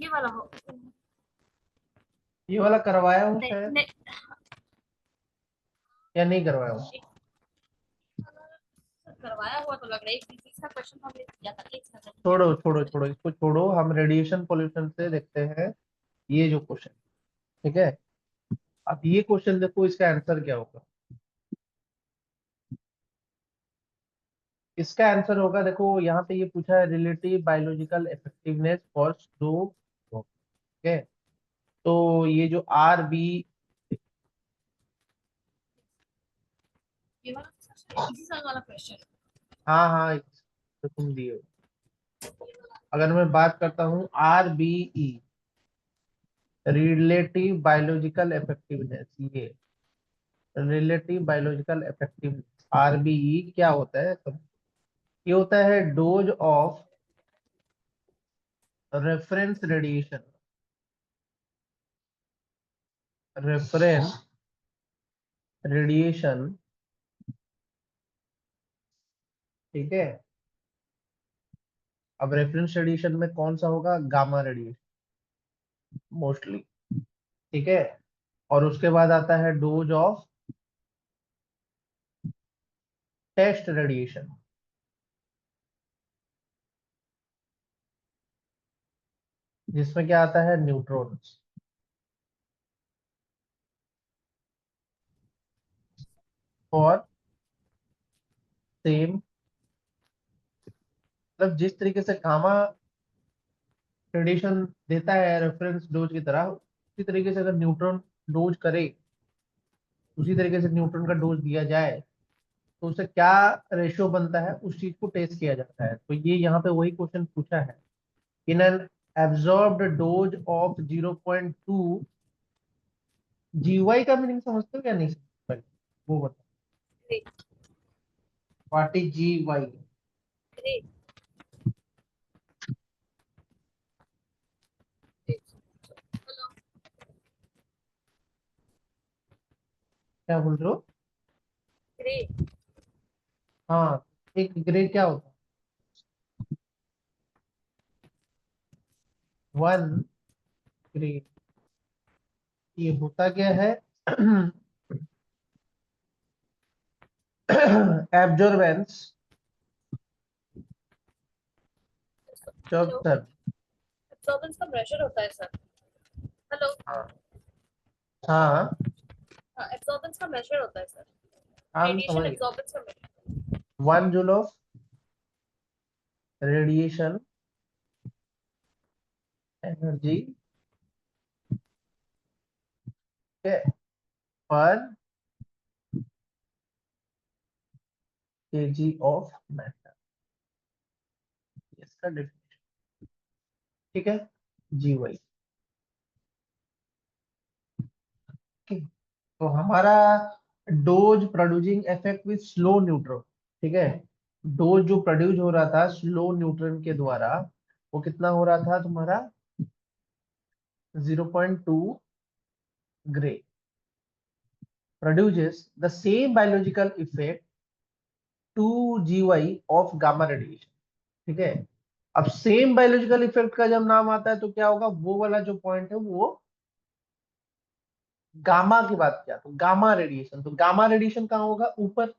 ये वाला हो ये वाला करवाया हूँ नहीं, शायद, नहीं, या नहीं करवाया हूँ? करवाया हुआ तो लग रहा है। फिजिक्स का क्वेश्चन हमने किया था, एक सेकंड। छोड़ो छोड़ो छोड़ो, इसको छोड़ो, हम रेडिएशन पोल्यूशन से देखते हैं ये जो क्वेश्चन। ठीक है, अब ये क्वेश्चन देखो, इसका आंसर क्या होगा। इसका आंसर होगा, देखो यहाँ पे ये पूछा है relative biological effectiveness for slow. ठीक है, तो ये जो आर बी, ये वाला इसी साल वाला क्वेश्चन। हाँ हाँ, तो तुम दिए हो। अगर मैं बात करता हूँ R B E, relative biological effectiveness, ये रिलेटिव बायोलॉजिकल इफेक्टिवनेस आरबीई क्या होता है सब? ये होता है dose of reference radiation, reference radiation. ठीक है, अब रेफरेंस रेडिएशन में कौन सा होगा? Gamma radiation mostly. ठीक है, और उसके बाद आता है डोज ऑफ टेस्ट रेडिएशन, जिसमें क्या आता है? न्यूट्रॉन्स। और सेम, मतलब जिस तरीके से गामा रेडिएशन देता है रेफरेंस डोज की तरह, उसी तरीके से अगर न्यूट्रॉन डोज करे, उसी तरीके से न्यूट्रॉन का डोज दिया जाए, तो उससे क्या रेशियो बनता है, उस चीज को टेस्ट किया जाता है। तो ये यहाँ पे वही क्वेश्चन पूछा है। In an absorbed dose of 0.2, जीवाई का मीनिंग समझते हो क्या? नहीं समझते? पहले वो बताओ, व्हाट इज जी वाई? क्या बोल रहे हो? हाँ, एक ग्रे क्या होता है? वन ग्रे, ये होता क्या है? Absorbance, hello, sir. एब्जॉर्बेंस का प्रेशर होता है सर। हेलो। हाँ हाँ हाँ, एब्जॉर्बेंस का मेजर होता है सर। हाँ, हम रेडिएशन समझ गए। एब्जॉर्बेंस का measure. 1 joule of radiation energy के पर केजी ऑफ मैटर, इसका डेफिनेशन। ठीक है, जी वही। ठीक। तो हमारा dose producing effect with slow neutron. ठीक है, डोज जो प्रोड्यूस हो रहा था स्लो न्यूट्रॉन के द्वारा, वो कितना हो रहा था तुम्हारा? 0.2 grey produces the same biological effect 2 GY of gamma radiation। ठीक है, अब सेम बायोलॉजिकल इफेक्ट का जब नाम आता है तो क्या होगा? वो वाला जो पॉइंट है वो गामा की बात किया, तो गामा रेडिएशन, तो गामा रेडिएशन कहाँ होगा? ऊपर।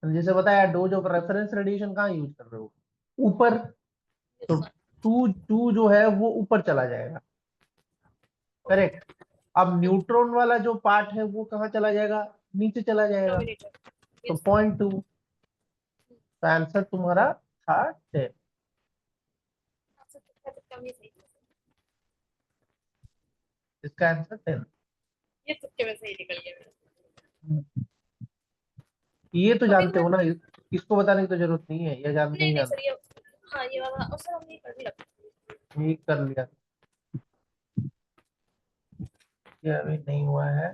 जैसे बताया, डोज ऑफ रेफरेंस रेडिएशन कहाँ यूज कर रहे हो? ऊपर। तो टू टू जो है वो ऊपर चला जाएगा, करेक्ट। अब न्यूट्रॉन वाला जो पार्ट है वो कहाँ चला जाएगा? नीचे चला जाएगा। डिनोमिनेटर। तो यस। 0.2, तो आंसर तुम्हारा था 10। तुक्का में सही। इसका आंसर 10। ये तुक्के में सही निकल गया मेरा। ये तो अभी जानते हो तुम्हारे। ना, इसको बताने की तो जरूरत नहीं है, ये नहीं नहीं नहीं जानते। सर, ये। हाँ, ये वाला और सर हमने कर भी रखा। ये कर लिया, ये अभी नहीं हुआ है।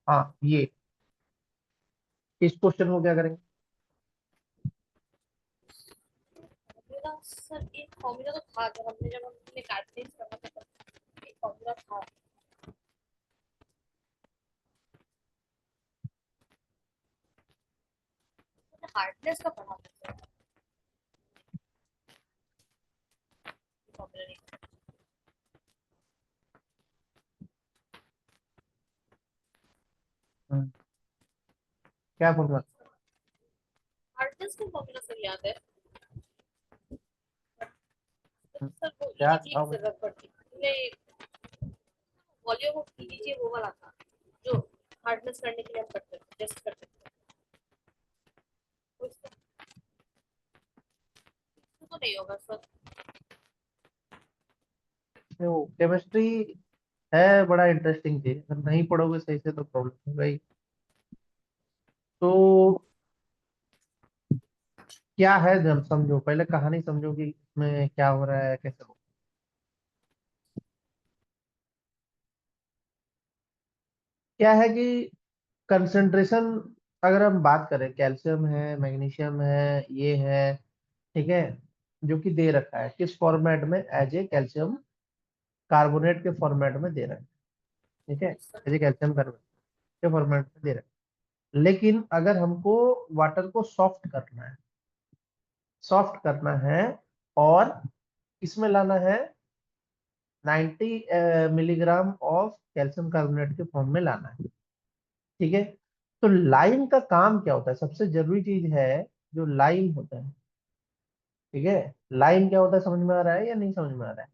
हाँ, ये इस क्वेश्चन को क्या करेंगे? मेरा सर एक फॉर्मूला तो था, जब हमने कैल्कुलेट करना था तब एक फॉर्मूला था। हार्डनेस का पढ़ा था। फॉर्मूला नहीं। क्या फॉर्मूला? हार्डनेस का फॉर्मूला सर याद है, सर वो क्या ईईजी था की जरूरत पड़ती है, वॉल्यूम ऑफ ईईजी वो वाला था जो हार्डनेस करने के लिए हम करते थे, टेस्ट करते थे। उसको तो नहीं होगा सर। केमिस्ट्री है बड़ा इंटरेस्टिंग चीज, अगर नहीं पढ़ोगे सही से तो प्रॉब्लम होगा ही। तो क्या है, जब समझो, पहले कहानी समझो कि इसमें क्या हो रहा है, कैसे हो। क्या है कि कंसंट्रेशन, अगर हम बात करें, कैल्शियम है, मैग्नीशियम है, ये है, ठीक है, जो कि दे रखा है किस फॉर्मेट में, एज ए कैल्शियम कार्बोनेट के फॉर्मेट में दे रखा है, ठीक है, एज ए कैल्शियम कार्बोनेट के फॉर्मेट में दे रखा है। लेकिन अगर हमको वाटर को सॉफ्ट करना है और इसमें लाना है 90 मिलीग्राम ऑफ कैल्शियम कार्बोनेट के फॉर्म में लाना है, ठीक है। तो लाइम का काम क्या होता है, सबसे जरूरी चीज है जो लाइम होता है, ठीक है। लाइम क्या होता है, समझ में आ रहा है या नहीं समझ में आ रहा है?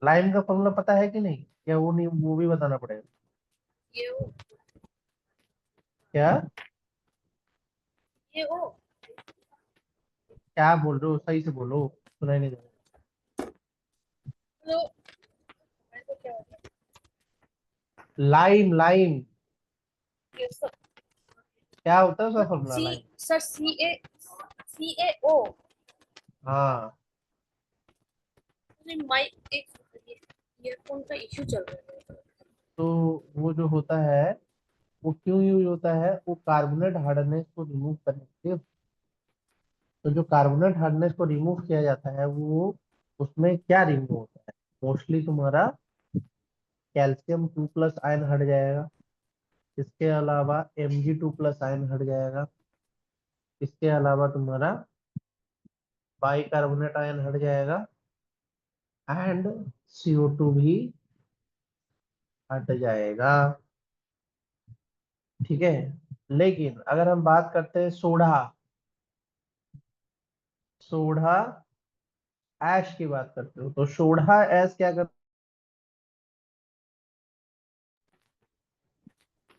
लाइम का फॉर्मूला पता है कि नहीं, या वो नहीं, वो भी बताना पड़ेगा? ये हो, क्या ये हो। क्या बोल रहे हो, सही से बोलो, सुनाई नहीं दे रहा। तो मैं तो क्या होता लाइम, लाइम है ये सब। क्या होता है उसका but formula, C, lime? Sir CaO। हाँ, माइक एक ईयरफोन का इशू चल रहा है। तो वो जो होता है, वो क्यों यूज होता है, वो कार्बोनेट हार्डनेस को रिमूव करने के लिए। तो जो कार्बोनेट हार्डनेस को रिमूव किया जाता है, वो उसमें क्या रिमूव होता है, मोस्टली तुम्हारा कैल्शियम 2+ आयन हट जाएगा। इसके अलावा Mg2+ आयन हट जाएगा। इसके अलावा तुम्हारा बाइकार्बोनेट आयन हट जाएगा, एंड CO2 भी हट जाएगा, ठीक है। लेकिन अगर हम बात करते हैं सोडा, सोडा ऐश की बात करते हो, तो सोडा ऐश क्या कर,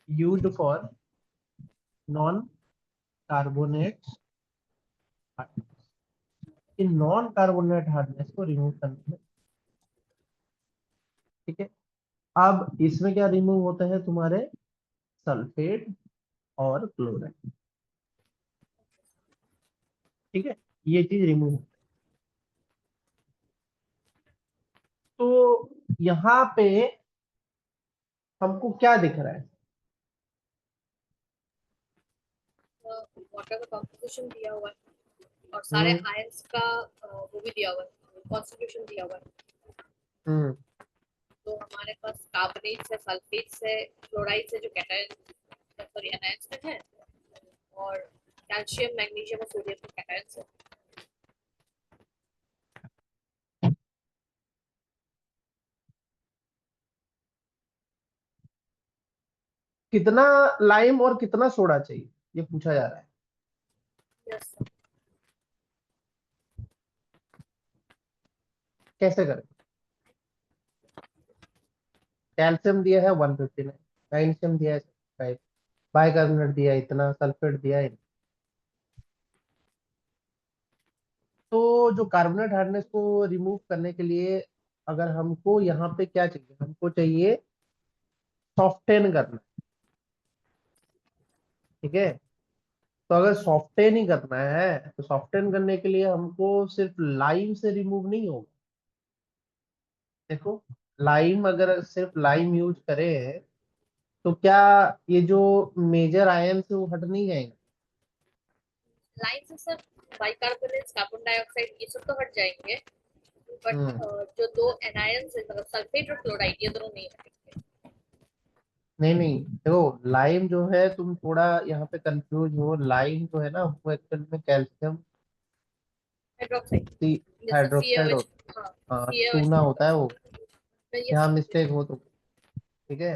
used for non carbonate, in non carbonate hardness को रिमूव करने में, ठीक है। अब इसमें क्या रिमूव होते हैं तुम्हारे, सल्फेट और क्लोराइड, ठीक है, ये चीज रिमूव। तो यहाँ पे हमको क्या दिख रहा है, वाटर का कॉम्पोजिशन दिया हुआ है और सारे हम्म आयंस का वो भी दिया हुआ है, कॉन्स्टिट्यूशन दिया हुआ है। हम्म तो हमारे पास कार्बोनेट्स है, सल्फेट्स है, क्लोराइड्स है जो कैटायन, सॉरी एनायंस में है, और कैल्शियम, मैग्नीशियम और सोडियम के कैटायंस है। कितना लाइम और कितना सोडा चाहिए, ये पूछा जा रहा है। यस। कैसे करें? कैल्शियम दिया है 159, मैग्नीशियम दिया है 5, बाइकार्बोनेट दिया है इतना, सल्फेट दिया है। तो जो कार्बोनेट हार्डनेस को रिमूव करने के लिए, अगर हमको यहाँ पे क्या चाहिए, हमको चाहिए सॉफ्टेन करना, ठीक है। तो अगर सॉफ्टेन ही करना है, तो सॉफ्टेन करने के लिए हमको सिर्फ लाइम से रिमूव नहीं होगा। देखो, लाइम, अगर सिर्फ लाइम यूज करें तो क्या ये जो मेजर आयन है वो हट नहीं जाएंगे? लाइन से सर बाइकार्बोनेट्स, कार्बन डाइऑक्साइड ये सब तो हट जाएंगे, बट हम्म जो दो एनायंस है मतलब सल्फेट और क्लोराइड ये दोनों नहीं हटेंगे। नहीं नहीं, देखो, लाइम जो है, तुम थोड़ा यहाँ पे कंफ्यूज हो, लाइम जो है ना वो एक्चुअल में कैल्शियम हाइड्रोक्साइड, सी जैसे हाइड्रोक्साइड CaOH। होता हाँ, है, हाँ CaOH चूना का होता है वो, हाइड्रोक्साइड। यस यहाँ सर। मिस्टेक हो तो। ठीक है,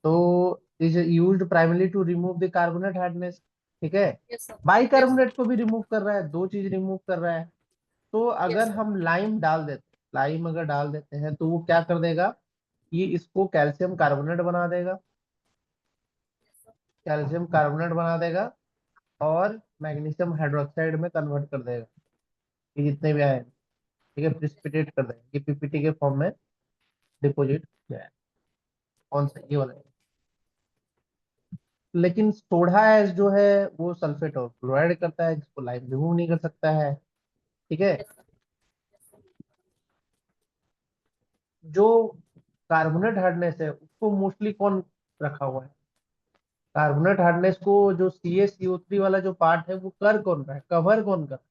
तो is used primarily to remove the carbonate hardness. ठीक है, yes sir. Yes sir. Bicarbonate को भी रिमूव कर रहा है, दो चीज रिमूव कर रहा है। तो यस अगर सर। हम लाइम डाल देते, लाइम अगर डाल देते हैं तो वो क्या कर देगा, ये इसको कैल्शियम कार्बोनेट बना देगा, कैल्शियम कार्बोनेट बना देगा और मैग्नीशियम हाइड्रोक्साइड में कन्वर्ट कर देगा, ये जितने भी आए, ठीक है, प्रिसिपिटेट कर देगा, ये पीपीटी के फॉर्म में डिपोजिट किया है। कौन सा, ये वाला। लेकिन सोडा एस जो है वो सल्फेट और क्लोराइड करता है, जिसको लाइम रिमूव नहीं कर सकता है। ठीक है, यस सर। जो कार्बोनेट हार्डनेस है उसको मोस्टली कौन रखा हुआ है, कार्बोनेट हार्डनेस को जो CaCO3 वाला जो पार्ट है वो कर कौन रहा है, कवर कौन कर रहा है?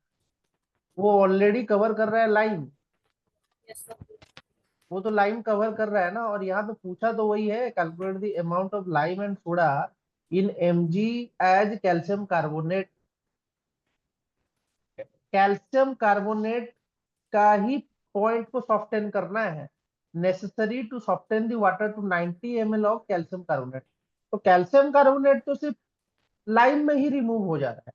वो ऑलरेडी कवर कर रहा है लाइम, यस सर। वो तो लाइम कवर कर रहा है ना। और यहाँ पे पूछा तो वही है, calculate the amount of lime and soda in mg as calcium carbonate. Calcium carbonate का ही पॉइंट को सॉफ्टन करना है, necessary to soften the water to 90 ml of calcium carbonate. तो कैल्शियम कार्बोनेट तो सिर्फ लाइम में ही रिमूव हो जा रहा है,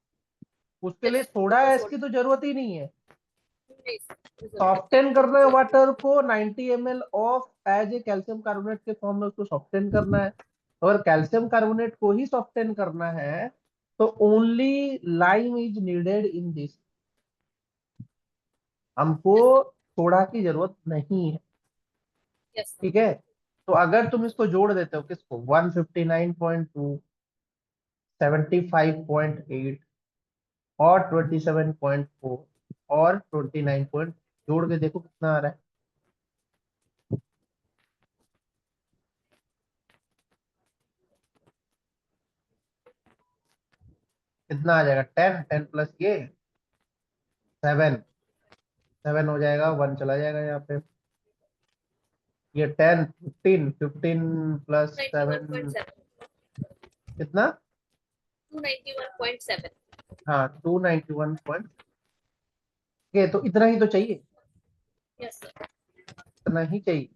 उसके यस लिए सर, वो सोडा तो एस की सोडा तो जरूरत ही नहीं है। नहीं सर, वो जरूरत नहीं सॉफ्टन करना है वाटर को 90 ml of as a calcium carbonate के फॉर्म में, उसको सॉफ्टन करना है। अगर कैल्शियम कार्बोनेट को ही सॉफ्टन करना है तो only lime is needed in this, हमको है। सोडा की जरूरत नहीं है। Yes sir. ठीक है, तो अगर तुम इसको जोड़ देते हो किसको, 159.2, 75.8 और 27.4 और 29 पॉइंट, जोड़ के देखो कितना आ रहा है। कितना आ जाएगा, 10, 10 प्लस ये 7, 7 हो जाएगा, 1 चला जाएगा यहाँ पे। ये 10, 15, 15 plus ninety one 7, point seven कितना, 291.7। हाँ 291 पॉइंट। ये तो इतना ही तो चाहिए, यस सर। इतना ही चाहिए,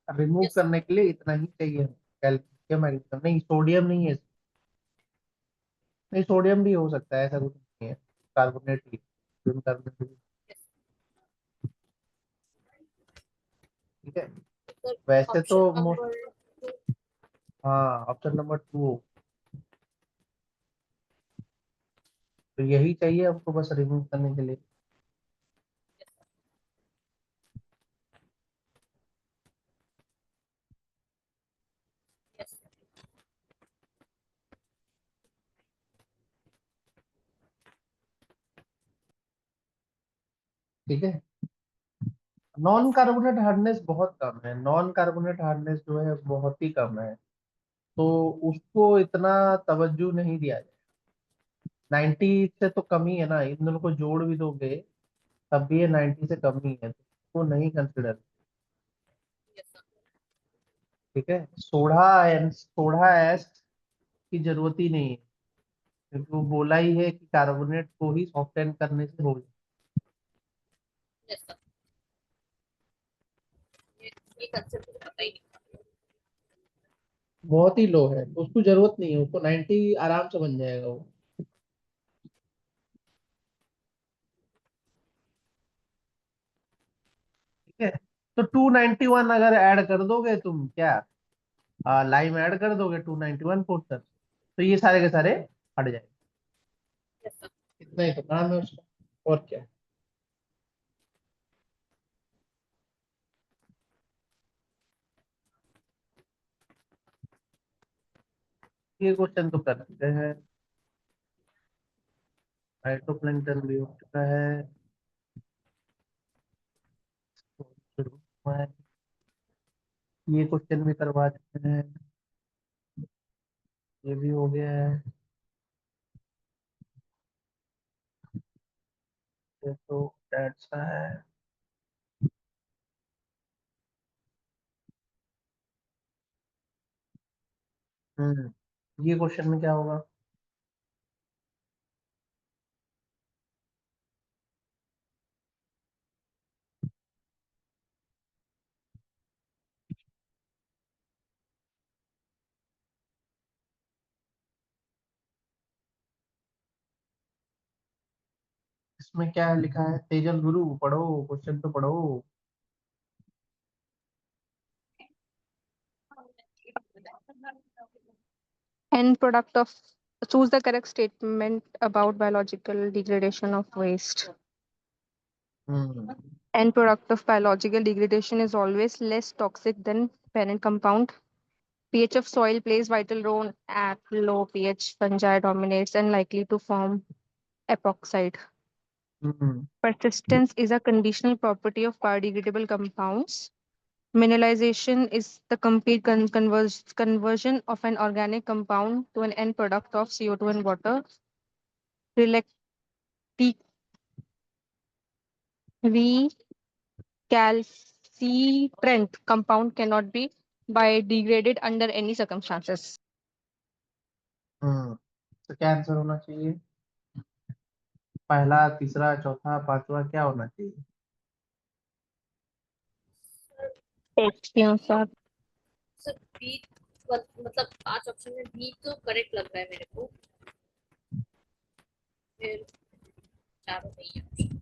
रिमूव यस सर। करने के लिए इतना ही चाहिए। कैल्शियम मैग्नीशियम नहीं, सोडियम नहीं है, नहीं सोडियम भी हो सकता है, ऐसा कुछ नहीं है, कार्बोनेट ही, कार्बोनेट ही। ठीक है, सर, वैसे तो ऑप्शन मोस्ट, नंबर 2। हाँ ऑप्शन नंबर 2, तो यही चाहिए आपको बस रिमूव करने के लिए। यस। ठीक है, नॉन यस। कार्बोनेट हार्डनेस बहुत कम है, नॉन कार्बोनेट हार्डनेस जो है बहुत ही कम है, तो उसको इतना तवज्जो नहीं दिया जाए। 90 से तो कम ही है ना, इन दोनों को जोड़ भी दोगे तब भी ये 90 से कम ही है, तो उसको नहीं कंसिडर। Yes sir. ठीक है, सोडा एंड सोडा एस की जरूरत ही नहीं है, क्योंकि वो बोला ही है कि कार्बोनेट को ही सॉफ्टन करने से हो जाए। Yes sir. ये कंसेप्ट मुझे पता ही नहीं था। बहुत ही लो है, उसको जरूरत नहीं है, उसको 90 आराम से बन जाएगा वो। ठीक है, तो 291 अगर ऐड कर दोगे तुम क्या, लाइम ऐड कर दोगे 291 पोर्टर, तो ये सारे के सारे हट जाएंगे। Yes sir. इतना ही तो काम है उसका, और क्या। ये क्वेश्चन तो कर सकते हैं, फाइटोप्लैंक्टन भी हो चुका है, तो शुरू हुआ है। ये क्वेश्चन भी करवा चुके हैं, ये भी हो गया है। ये तो ऐसा है। ये क्वेश्चन में क्या होगा, इसमें क्या लिखा है? तेजल गुरु पढ़ो, क्वेश्चन तो पढ़ो। End product of choose the correct statement about biological degradation of waste. Hmm. End product of biological degradation is always less toxic than parent compound. pH of soil plays vital role at low pH. Fungi dominates and likely to form epoxide. Hmm. Persistence is a conditional property of biodegradable compounds. Mineralization is the complete conversion of an organic compound to an end product of CO2 and water. Recalcitrant compound cannot be biodegraded under any circumstances. तो क्या answer होना चाहिए? पहला, तीसरा, चौथा, पांचवा क्या होना चाहिए? सर टेक्स्ट के अनुसार सर बी, मतलब 5 ऑप्शन में बी तो करेक्ट लग रहा है मेरे को, फिर चारों नहीं है option।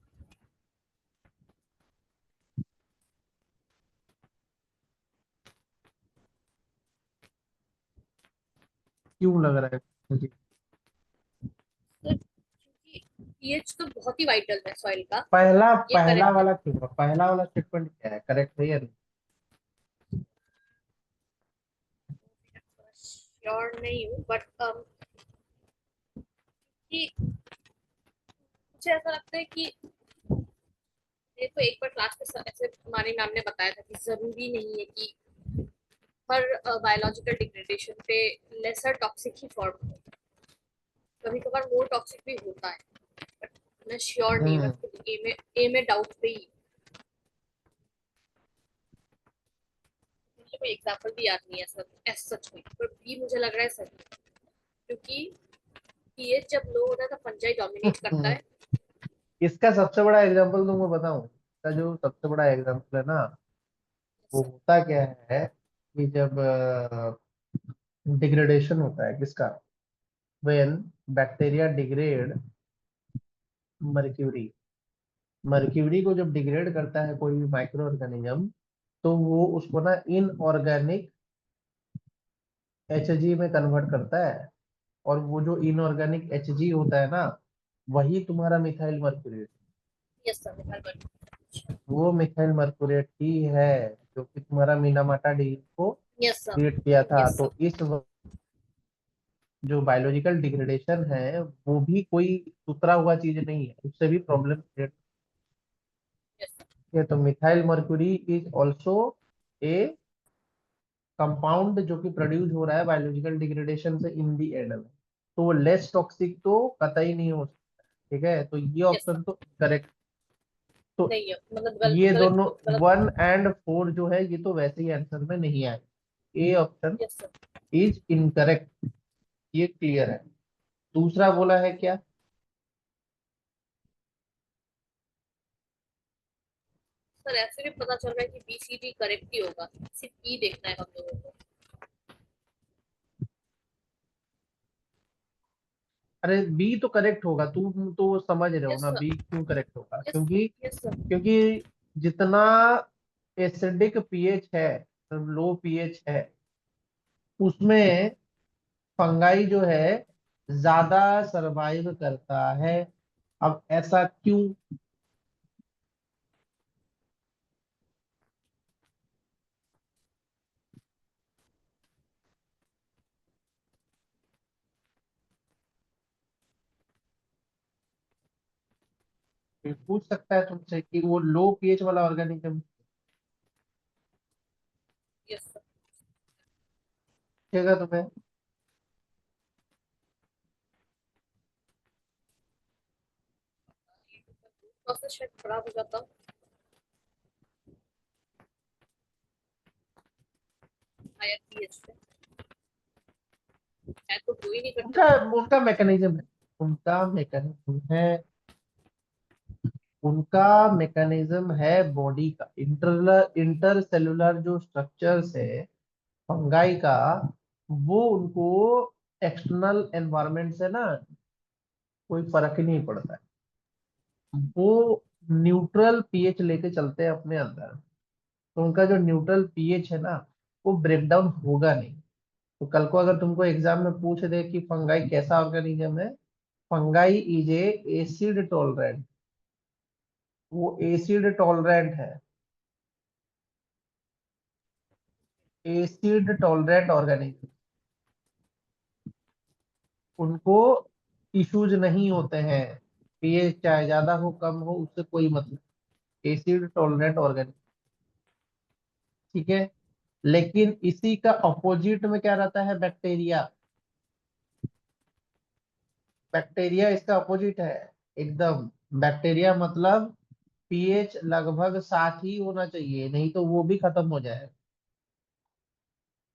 क्यों लग रहा है मुझे? सर क्योंकि पीएच तो बहुत ही वाइटल है सॉइल का, पहला ये पहला करेक्ट है। वाला क्यों? पहला वाला स्टेटमेंट क्या है, करेक्ट है या नहीं? श्योर नहीं हूँ बट कि मुझे ऐसा लगता है कि मेरे को एक बार क्लास में ऐसे हमारी मैम ने बताया था कि जरूरी नहीं है कि हर बायोलॉजिकल डिग्रेडेशन पे लेसर टॉक्सिक ही फॉर्म हो, कभी कभार मोर टॉक्सिक भी होता है, बट मैं श्योर नहीं, हम्म। बस ए में डाउट पे ही मुझे कोई एग्जांपल भी याद नहीं है सर एस सच में, पर बी मुझे लग रहा है सही, क्योंकि पीएच जब लो होता है तो फंजाई डोमिनेट करता है। इसका सबसे बड़ा एग्जांपल तुमको बताऊं? इसका जो सबसे बड़ा एग्जांपल है ना, वो होता क्या है कि जब डिग्रेडेशन होता है किसका, when bacteria degrade mercury. Mercury को जब डिग्रेड करता है कोई भी माइक्रो ऑर्गेनिज्म, तो वो उसको ना इनऑर्गेनिक एचजी में कन्वर्ट करता है। और वो जो इनऑर्गेनिक एचजी होता है ना, वही तुम्हारा मिथाइल मर्क्यूरेट। यस सर हर वो मिथाइल मर्क्यूरेट ही है जो कि तुम्हारा मीनामाटा डी को यस सर क्रिएट किया था। यस सर तो इस जो बायोलॉजिकल डिग्रेडेशन है वो भी कोई उतरा हुआ चीज नहीं है, उससे भी प्रॉब्लम क्रिएट यस सर है। तो methyl mercury is also a compound जो कि प्रोड्यूस हो रहा है बायोलॉजिकल डिग्रेडेशन से इन दी एंड में। तो वो लेस टॉक्सिक तो कतई नहीं हो सकता। ठीक है, तो ये यस सर ऑप्शन तो करेक्ट। तो नहीं है मतलब ये गलत दोनों गलत। 1 और 4 जो है ये तो वैसे ही आंसर में नहीं आए। A option yes sir is incorrect, ये क्लियर है। दूसरा बोला है क्या? सर ऐसे भी पता चल रहा है कि बी सी डी करेक्ट ही होगा, सिर्फ ई देखना है हम लोगों को। अरे बी तो करेक्ट होगा, तुम तो समझ रहे हो यस ना सर बी क्यों करेक्ट होगा? यस क्योंकि यस सर क्योंकि जितना एसिडिक पीएच है, लो पीएच है, उसमें फंगाई जो है ज्यादा सरवाइव करता है। अब ऐसा क्यों? कोई पूछ सकता है तुमसे कि वो लो पीएच वाला ऑर्गेनिज्म यस सर। पूछेगा तुम्हें? प्रोसेस शायद खराब हो जाता हायर पीएच पे, शायद तो वो ही नहीं करते उनका होंगे। उनका मैकेनिज्म है, उनका मैकेनिज्म है, उनका मैकेनिज्म है बॉडी का इंटरसेलुलर जो स्ट्रक्चर्स है फंगाई का, वो उनको एक्सटर्नल एनवायरनमेंट से ना कोई फर्क ही नहीं पड़ता है। वो न्यूट्रल पीएच लेके चलते हैं अपने अंदर, तो उनका जो न्यूट्रल पीएच है ना, वो ब्रेक डाउन होगा नहीं। तो कल को अगर तुमको एग्जाम में पूछ दे कि फंगाई कैसा ऑर्गेनिज्म है, fungi is a acid tolerant, वो एसिड टॉलरेंट है, एसिड टॉलरेंट ऑर्गेनिज्म। उनको इश्यूज नहीं होते हैं, पीएच चाहे ज्यादा हो कम हो उससे कोई मतलब, एसिड टॉलरेंट ऑर्गेनिज्म। ठीक है, लेकिन इसी का अपोजिट में क्या रहता है, बैक्टीरिया। बैक्टीरिया इसका अपोजिट है एकदम। बैक्टीरिया मतलब पीएच लगभग 7 ही होना चाहिए, नहीं तो वो भी खत्म हो जाए।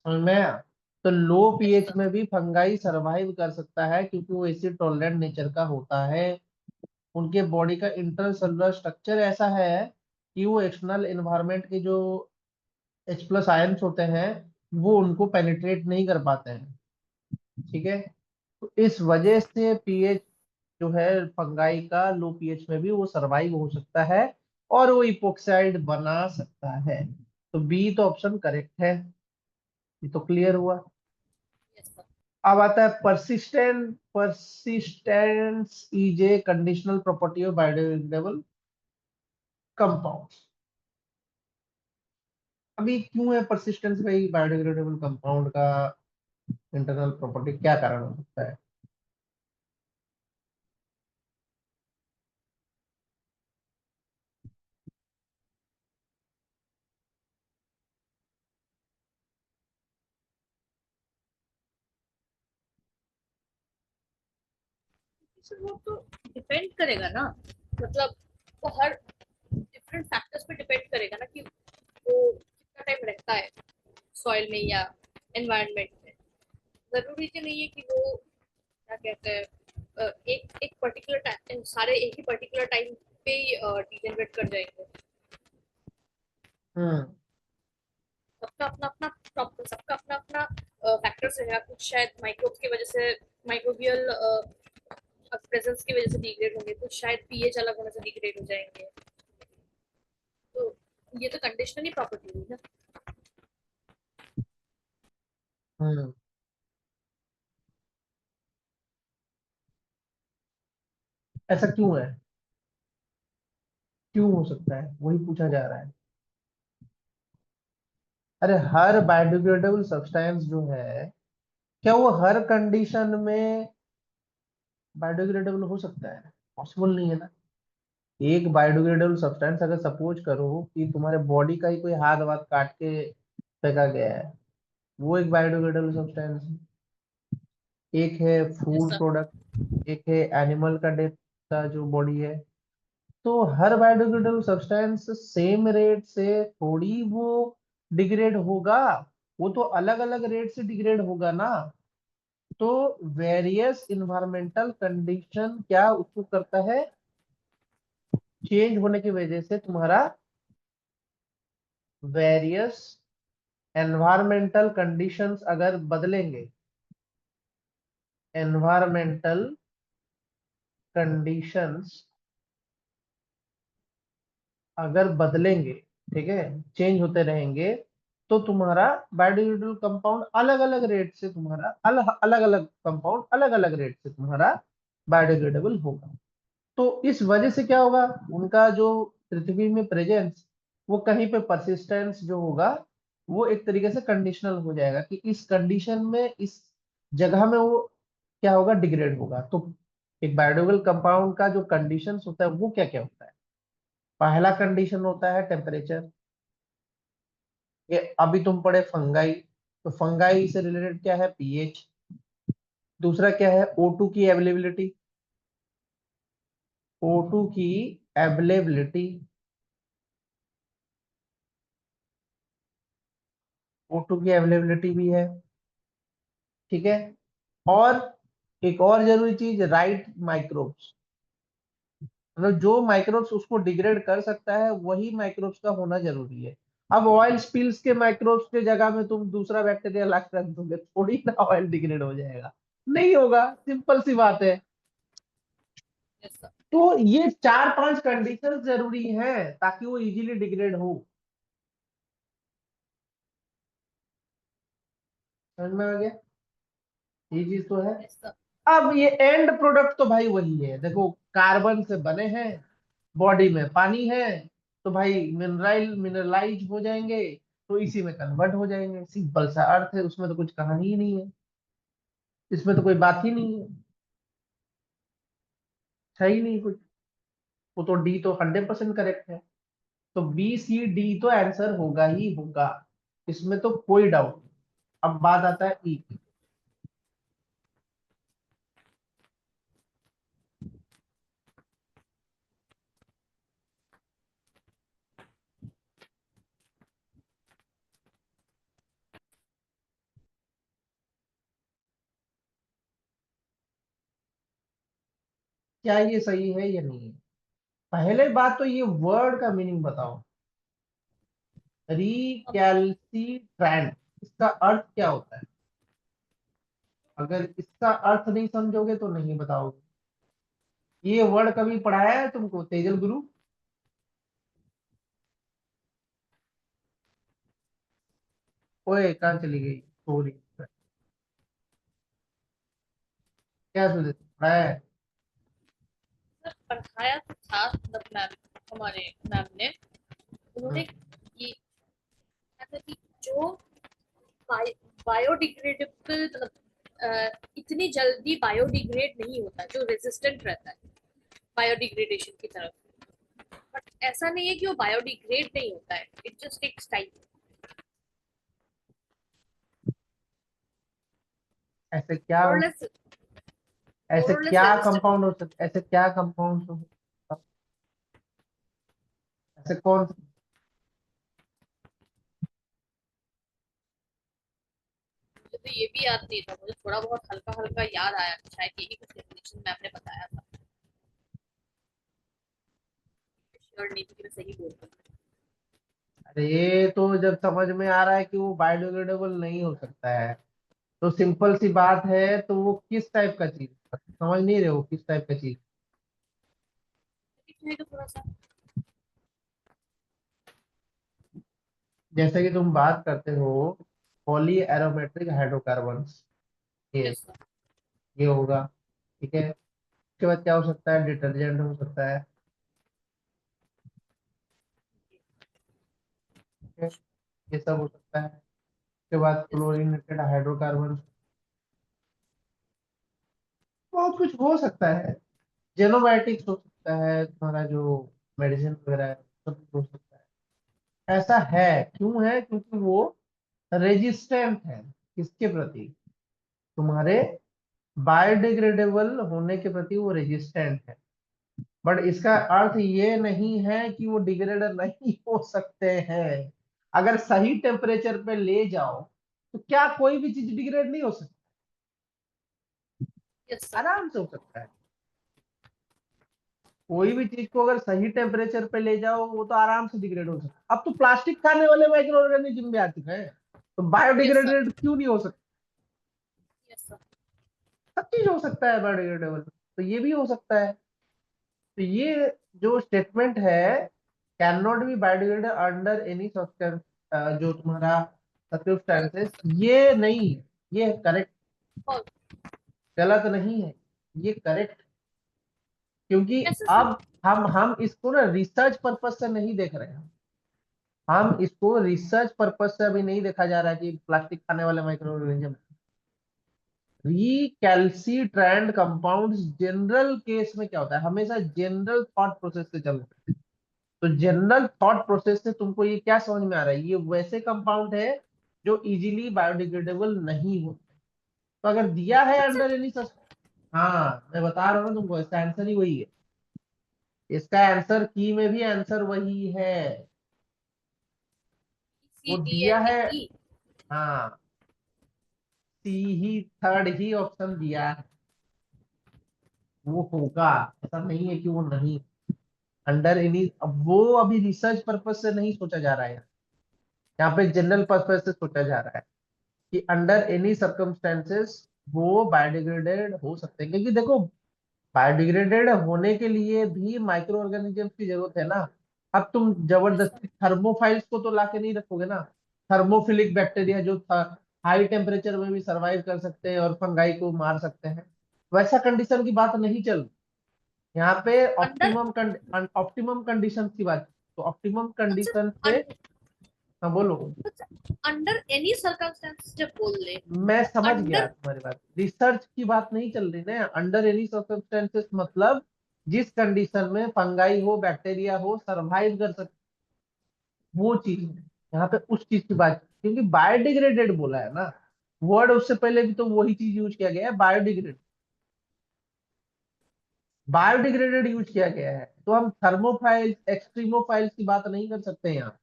समझ में आया? तो लो यस पीएच सर। में भी फंगाई सरवाइव कर सकता है, क्योंकि वो एसिड टॉलरेंट नेचर का होता है। उनके बॉडी का इंटरसेलुलर स्ट्रक्चर ऐसा है कि वो एक्सटर्नल एनवायरनमेंट के जो H+ आयंस होते हैं वो उनको पेनिट्रेट नहीं कर पाते हैं। ठीक है, तो इस वजह से पीएच जो है फंगाई का लो पीएच में भी वो सरवाइव हो सकता है, और वो इपोक्साइड बना सकता है। तो बी तो ऑप्शन करेक्ट है। ये तो क्लियर हुआ। Yes sir. अब आता है persistence is a conditional property of biodegradable compound. अभी क्यों है परसिस्टेंस भाई बायोडिग्रेडेबल कंपाउंड का इंटरनल प्रॉपर्टी, क्या कारण हो सकता है? सर वो तो डिपेंड करेगा ना, मतलब वो हर डिफरेंट फैक्टर्स पे डिपेंड करेगा ना कि वो कितना टाइम रहता है सॉइल में या एनवायरनमेंट में। जरूरी तो नहीं है कि वो क्या कहते हैं एक एक पर्टिकुलर टाइम सारे एक ही पर्टिकुलर टाइम पे डिजेनरेट कर जाएंगे। हम्म सबका अपना अपना प्रॉपर, सबका अपना अपना फैक्टर्स रहेगा। कुछ शायद माइक्रोब्स की वजह से, माइक्रोबियल प्रेजेंस की वजह से डिग्रेड होंगे, कुछ शायद पीएच अलग होने से डिग्रेड हो जाएंगे। तो ये तो कंडीशनली प्रॉपर्टी हुई ना। हम्म ऐसा क्यों है, क्यों हो सकता है, वही पूछा जा रहा है। अरे हर बायोडिग्रेडेबल सब्सटेंस जो है, क्या वो हर कंडीशन में बायोडिग्रेडेबल हो सकता है? पॉसिबल नहीं है ना। एक बायोडिग्रेडेबल सब्सटेंस अगर सपोज करो कि तुम्हारे बॉडी का ही कोई हाथ वाथ काट के फेंका गया है, वो एक बायोडिग्रेडेबल सब्सटेंस है। एक है फूड ऐसा प्रोडक्ट, एक है एनिमल का डेथ का जो बॉडी है। तो हर बायोडिग्रेडेबल सब्सटेंस सेम रेट से थोड़ी वो डिग्रेड होगा, वो तो अलग अलग रेट से डिग्रेड होगा ना। तो वेरियस इन्वायरमेंटल कंडीशन क्या उसको करता है, चेंज होने की वजह से तुम्हारा वेरियस एनवायरमेंटल कंडीशंस अगर बदलेंगे, एनवायरमेंटल कंडीशंस अगर बदलेंगे, ठीक है, चेंज होते रहेंगे, तो तुम्हारा बायोडिग्रेडेबल कंपाउंड अलग अलग रेट से तुम्हारा अलग अलग कंपाउंड अलग अलग रेट से तुम्हारा बायोडिग्रेडेबल होगा। तो इस वजह से क्या होगा, उनका जो पृथ्वी में प्रेजेंस, वो कहीं पे परसिस्टेंस जो होगा वो एक तरीके से कंडीशनल हो जाएगा कि इस कंडीशन में इस जगह में वो क्या होगा, डिग्रेड होगा। तो एक बायोडिग्रेडेबल कंपाउंड का जो कंडीशंस होता है वो क्या क्या होता है? पहला कंडीशन होता है टेम्परेचर। ये अभी तुम पढ़े फंगाई, तो फंगाई से रिलेटेड क्या है, पीएच। दूसरा क्या है, O2 की अवेलेबिलिटी, O2 की अवेलेबिलिटी, O2 की अवेलेबिलिटी भी है। ठीक है, और एक और जरूरी चीज, राइट माइक्रोब्स, मतलब जो माइक्रोब्स उसको डिग्रेड कर सकता है वही माइक्रोब्स का होना जरूरी है। अब ऑयल स्पिल्स के माइक्रोब्स के जगह में तुम दूसरा बैक्टीरिया ला के रख दोगे, थोड़ी ना ऑयल डिग्रेड हो जाएगा, नहीं होगा, सिंपल सी बात है। Yes sir. तो ये 4-5 कंडीशन जरूरी है ताकि वो इजीली डिग्रेड हो। समझ में आ गया? ये चीज तो है। Yes sir. अब ये एंड प्रोडक्ट तो भाई वही है, देखो कार्बन से बने हैं, बॉडी में पानी है, तो भाई मिनरलाइज हो जाएंगे, तो इसी में कन्वर्ट हो जाएंगे। सिंपल सा अर्थ है, उसमें तो कुछ कहानी ही नहीं है, इसमें तो कोई बात ही नहीं है, है ही नहीं कुछ। वो तो डी तो 100% करेक्ट है, तो बी सी डी तो आंसर होगा ही होगा, इसमें तो कोई डाउट नहीं। अब बात आता है ई की। क्या ये सही है या नहीं है? पहले बात तो ये वर्ड का मीनिंग बताओ, रिकैल्सिट्रैंट, इसका अर्थ क्या होता है? अगर इसका अर्थ नहीं समझोगे तो नहीं बताओगे। ये वर्ड कभी पढ़ाया है तुमको तेजल गुरु? ओए कहाँ चली गई, सॉरी। क्या सोचे पढ़ाया है? सर पढ़ाया तो था, मतलब मैम, हमारे मैम ने, उन्होंने हम्म, ये कहा था कि जो बायोडिग्रेडेबल, मतलब इतनी जल्दी बायोडिग्रेड नहीं होता, जो रेजिस्टेंट रहता है बायोडिग्रेडेशन की तरफ। बट ऐसा नहीं है कि वो बायोडिग्रेड नहीं होता है, इट जस्ट टेक्स टाइम। ऐसे क्या मोर हो, लेस, ऐसे मोर लेस क्या रेजिस्टेंट। कंपाउंड हो सकता, ऐसे क्या कंपाउंड हो सकता? ऐसे कौन? मुझे तो ये भी याद नहीं था, मुझे थोड़ा बहुत हल्का हल्का याद आया कि शायद यही कुछ डेफिनेशन मैम ने बताया था। श्योर नहीं थी कि मैं सही बोल रही हूँ। अरे तो जब समझ में आ रहा है कि वो बायोडिग्रेडेबल नहीं हो सकता है, तो सिंपल सी बात है, तो वो किस टाइप का चीज, समझ नहीं रहे हो किस टाइप का चीज? है तो थोड़ा सा। जैसे कि तुम बात करते हो पॉली एरोमेट्रिक हाइड्रोकार्बन्स, ये यस सर। ये होगा, ठीक है। उसके बाद क्या हो सकता है? डिटर्जेंट हो सकता है, ठीक है? ये सब हो सकता है। उसके बाद यस सर। क्लोरीनेटेड हाइड्रोकार्बन, बहुत कुछ हो सकता है। जेनोबायोटिक्स हो सकता है, तुम्हारा जो मेडिसिन वगैरह है, सब कुछ हो सकता है। ऐसा है, क्यों है? क्योंकि वो रेजिस्टेंट है किसके प्रति? तुम्हारे बायोडिग्रेडेबल होने के प्रति वो रेजिस्टेंट है। बट इसका अर्थ ये नहीं है कि वो डिग्रेड नहीं हो सकते हैं। अगर सही टेम्परेचर पे ले जाओ तो क्या कोई भी चीज डिग्रेड नहीं हो सकती? Yes sir. आराम से हो सकता है। कोई भी चीज को अगर सही टेम्परेचर पे ले जाओ वो तो आराम से डिग्रेड हो सकता है। अब तो प्लास्टिक खाने वाले माइक्रो ऑर्गेनिज्म भी आ चुके हैं, तो यस सर। बायोडिग्रेडेड क्यों नहीं हो सकता? Yes sir. सब चीज हो सकता है बायोडिग्रेडेबल, तो ये भी हो सकता है। तो ये जो स्टेटमेंट है, can not be biodegraded under any substance, जो तुम्हारा सर्कमस्टेंसेस, ये नहीं, ये करेक्ट, और गलत नहीं है, ये करेक्ट। क्योंकि कैसे सर? अब हम इसको ना रिसर्च पर्पज से नहीं देख रहे हैं, हम इसको रिसर्च पर्पज से अभी नहीं देखा जा रहा है कि प्लास्टिक खाने वाले micro organism. Recalcitrant compounds general case में क्या होता है, हमेशा जनरल थॉट प्रोसेस से चल रहे हैं। तो जनरल थॉट प्रोसेस से तुमको ये क्या समझ में आ रहा है? ये वैसे कंपाउंड है जो इजीली बायोडिग्रेडेबल नहीं होते। तो अगर दिया है but sir, under any such, हाँ मैं बता रहा हूँ ना तुमको, इसका आंसर ही वही है। इसका आंसर की में भी आंसर वही है, सी वो डी दिया एंड है। ई। हाँ, सी ही थर्ड ही ऑप्शन दिया है, वो होगा। ऐसा नहीं है कि वो नहीं, अंडर एनी, अब वो अभी रिसर्च पर्पज से नहीं सोचा जा रहा है, यहाँ पे जनरल पर्पज से सोचा जा रहा है कि अंडर एनी सर्कमस्टेंसेस वो बायोडिग्रेडेड हो सकते हैं। क्योंकि देखो बायोडिग्रेडेड होने के लिए भी माइक्रो ऑर्गेनिजम्स की जरूरत है ना। अब तुम जबरदस्ती थर्मोफाइल्स को तो लाके नहीं रखोगे ना। थर्मोफिलिक बैक्टीरिया जो हाई टेम्परेचर में भी सरवाइव कर सकते हैं और फंगाई को मार सकते हैं, वैसा कंडीशन की बात नहीं चल रही यहाँ पे। अंडर ऑप्टिमम कंडीशन की बात। तो ऑप्टिमम कंडीशन पे, हाँ बोलो। अंडर एनी सर्कमस्टेंस जब बोल ले, मैं समझ गया अंडर तुम्हारी बात, रिसर्च की बात नहीं चल रही ना। अंडर एनी सर्कमस्टेंसेस मतलब जिस कंडीशन में फंगाई हो, बैक्टीरिया हो, सरवाइव कर सकते, वो चीज है यहाँ पे। उस चीज की बात, क्योंकि बायोडिग्रेडेड बोला है ना वर्ड, उससे पहले भी तो वही चीज यूज किया गया है, बायोडिग्रेड। बायोडिग्रेडेड यूज किया गया है, तो हम थर्मोफाइल्स एक्सट्रीमोफाइल्स की बात नहीं कर सकते यहाँ।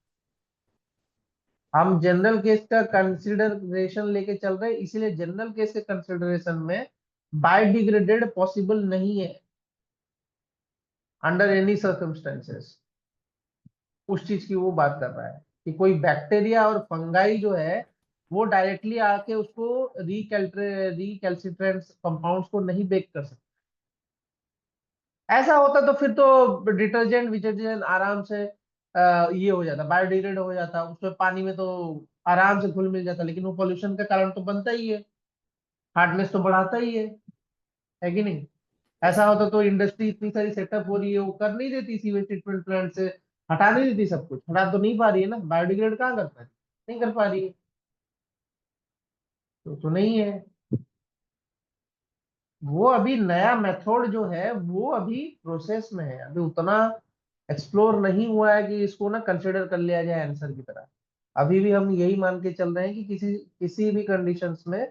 हम जनरल केस का कंसिडरेशन लेके चल रहे हैं, इसीलिए जनरल केस के कंसिडरेशन में बायोडिग्रेडेड पॉसिबल नहीं है अंडर एनी सर्कमस्टेंसेस। उस चीज की वो बात कर रहा है कि कोई बैक्टीरिया और फंगाई जो है वो डायरेक्टली आके उसको रिकैल्सिट्रेंट कंपाउंड्स को नहीं बेक कर सकते। ऐसा होता तो फिर तो डिटर्जेंट विटर्जेंट आराम से ये हो जाता, बायोडिग्रेड हो जाता, उसमें पानी में तो आराम से घुल मिल जाता। लेकिन वो पॉल्यूशन का कारण तो बनता ही है, हार्डनेस तो बढ़ाता ही है कि नहीं। ऐसा होता तो इंडस्ट्री इतनी सारी सेटअप हो रही है, वो कर नहीं देती, सीवेज ट्रीटमेंट प्लांट से हटा नहीं देती सब कुछ। हटा तो नहीं पा रही है ना, बायोडिग्रेड कहाँ कर पा रही, नहीं कर पा रही है। तो नहीं है। वो अभी नया मेथड जो है वो अभी प्रोसेस में है, अभी उतना एक्सप्लोर नहीं हुआ है कि इसको ना कंसिडर कर लिया जाए आंसर की तरह। अभी भी हम यही मान के चल रहे हैं कि किसी किसी भी कंडीशंस में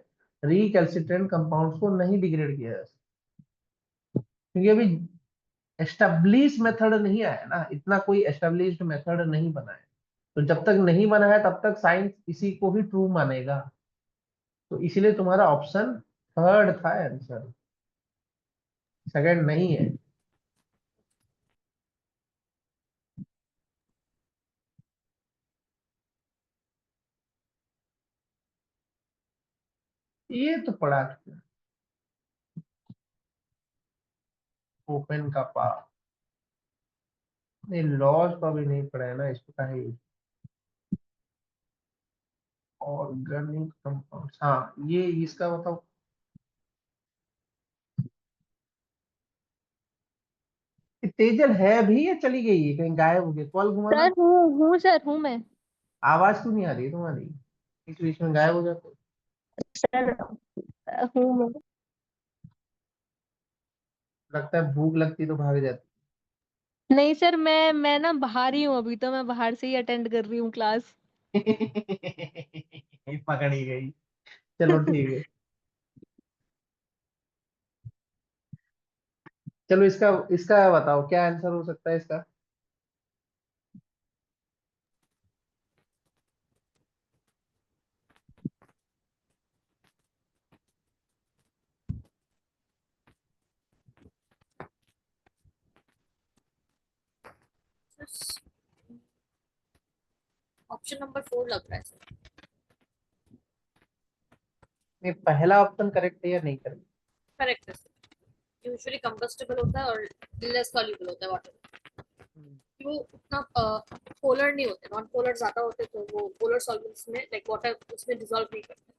रिकैल्सिट्रेंट कंपाउंड्स को नहीं डिग्रेड किया जा सकता, क्योंकि अभी एस्टेब्लिश मेथड नहीं आया ना, इतना कोई एस्टेब्लिश्ड मेथड नहीं बना है। तो जब तक नहीं बना है तब तक साइंस इसी को ही ट्रू मानेगा। तो इसीलिए तुम्हारा ऑप्शन थर्ड था आंसर, सेकंड नहीं है। ये तो पढ़ा चुका, ओपन का पा, नहीं लॉज का भी नहीं पढ़ा है ना इसको का है। ऑर्गेनिक कंपाउंड, हाँ ये इसका बताओ। ये तेजल है भी या चली गई है कहीं, गायब हो गई, कॉल घुमाना। सर हूँ सर, हूँ मैं। आवाज आवाज क्यों नहीं आ रही है तुम्हारी, बीच बीच में गायब हो जाते हो। सर हूँ मैं। लगता है भूख लगती तो भाग जाती। नहीं सर, मैं ना बाहर ही हूँ अभी, तो मैं बाहर से ही अटेंड कर रही हूँ क्लास। पकड़ी गई। चलो ठीक है। चलो इसका इसका बताओ क्या आंसर हो सकता है इसका। ऑप्शन नंबर 4 लग रहा है सर। नहीं पहला ऑप्शन करेक्ट है या नहीं करेक्ट। करेक्ट है सर। यूजुअली कंबस्टेबल होता है और लेस सॉल्युबल होता है वाटर। वो उतना पोलर नहीं होते, नॉन पोलर ज्यादा होते, तो वो पोलर सॉल्वेंट्स में लाइक वाटर उसमें डिसॉल्व नहीं करते।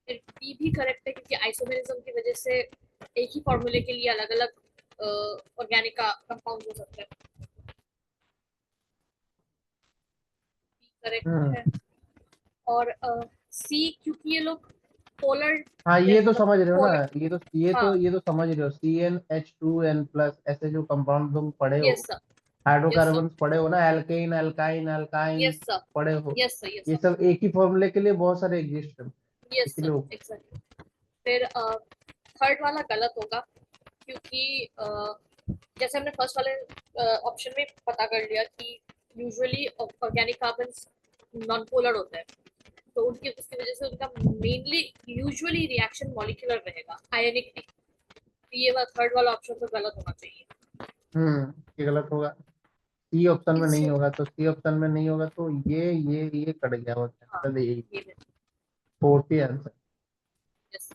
फिर बी भी करेक्ट है क्योंकि आइसोमेरिज्म की वजह से एक ही फॉर्मूले के लिए अलग अलग ऑर्गेनिक कंपाउंड हो सकते हैं। करेक्ट हम्म। है। और सी क्योंकि ये लोग पोलर, हाँ ये तो समझ रहे हो ना, पोलर, हाँ ये तो समझ रहे हो, CnH2n+ ऐसे जो कंपाउंड तुम पढ़े हो, yes sir, yes sir, hydrocarbon पढ़े हो ना, alkane alkyne alkyne yes sir, पढ़े हो। यस सर, यस ये सर, सब एक ही फॉर्मूले के लिए बहुत सारे एग्जिस्ट हैं, यस इसलिए सर, एग्जैक्टली। फिर थर्ड वाला गलत होगा क्योंकि जैसे हमने फर्स्ट वाले ऑप्शन में पता कर लिया कि usually organic carbon non polar होता है, तो उनकी उसकी वजह से उनका मेनली यूजुअली रिएक्शन मॉलिक्यूलर रहेगा, आयनिक नहीं। तो ये वाला थर्ड वाला ऑप्शन तो गलत होना चाहिए। ये गलत होगा। सी ऑप्शन में नहीं इससे होगा, तो सी ऑप्शन में नहीं होगा तो ये कट गया, हाँ आंसर यही, ये फोर्थ ही आंसर। यस।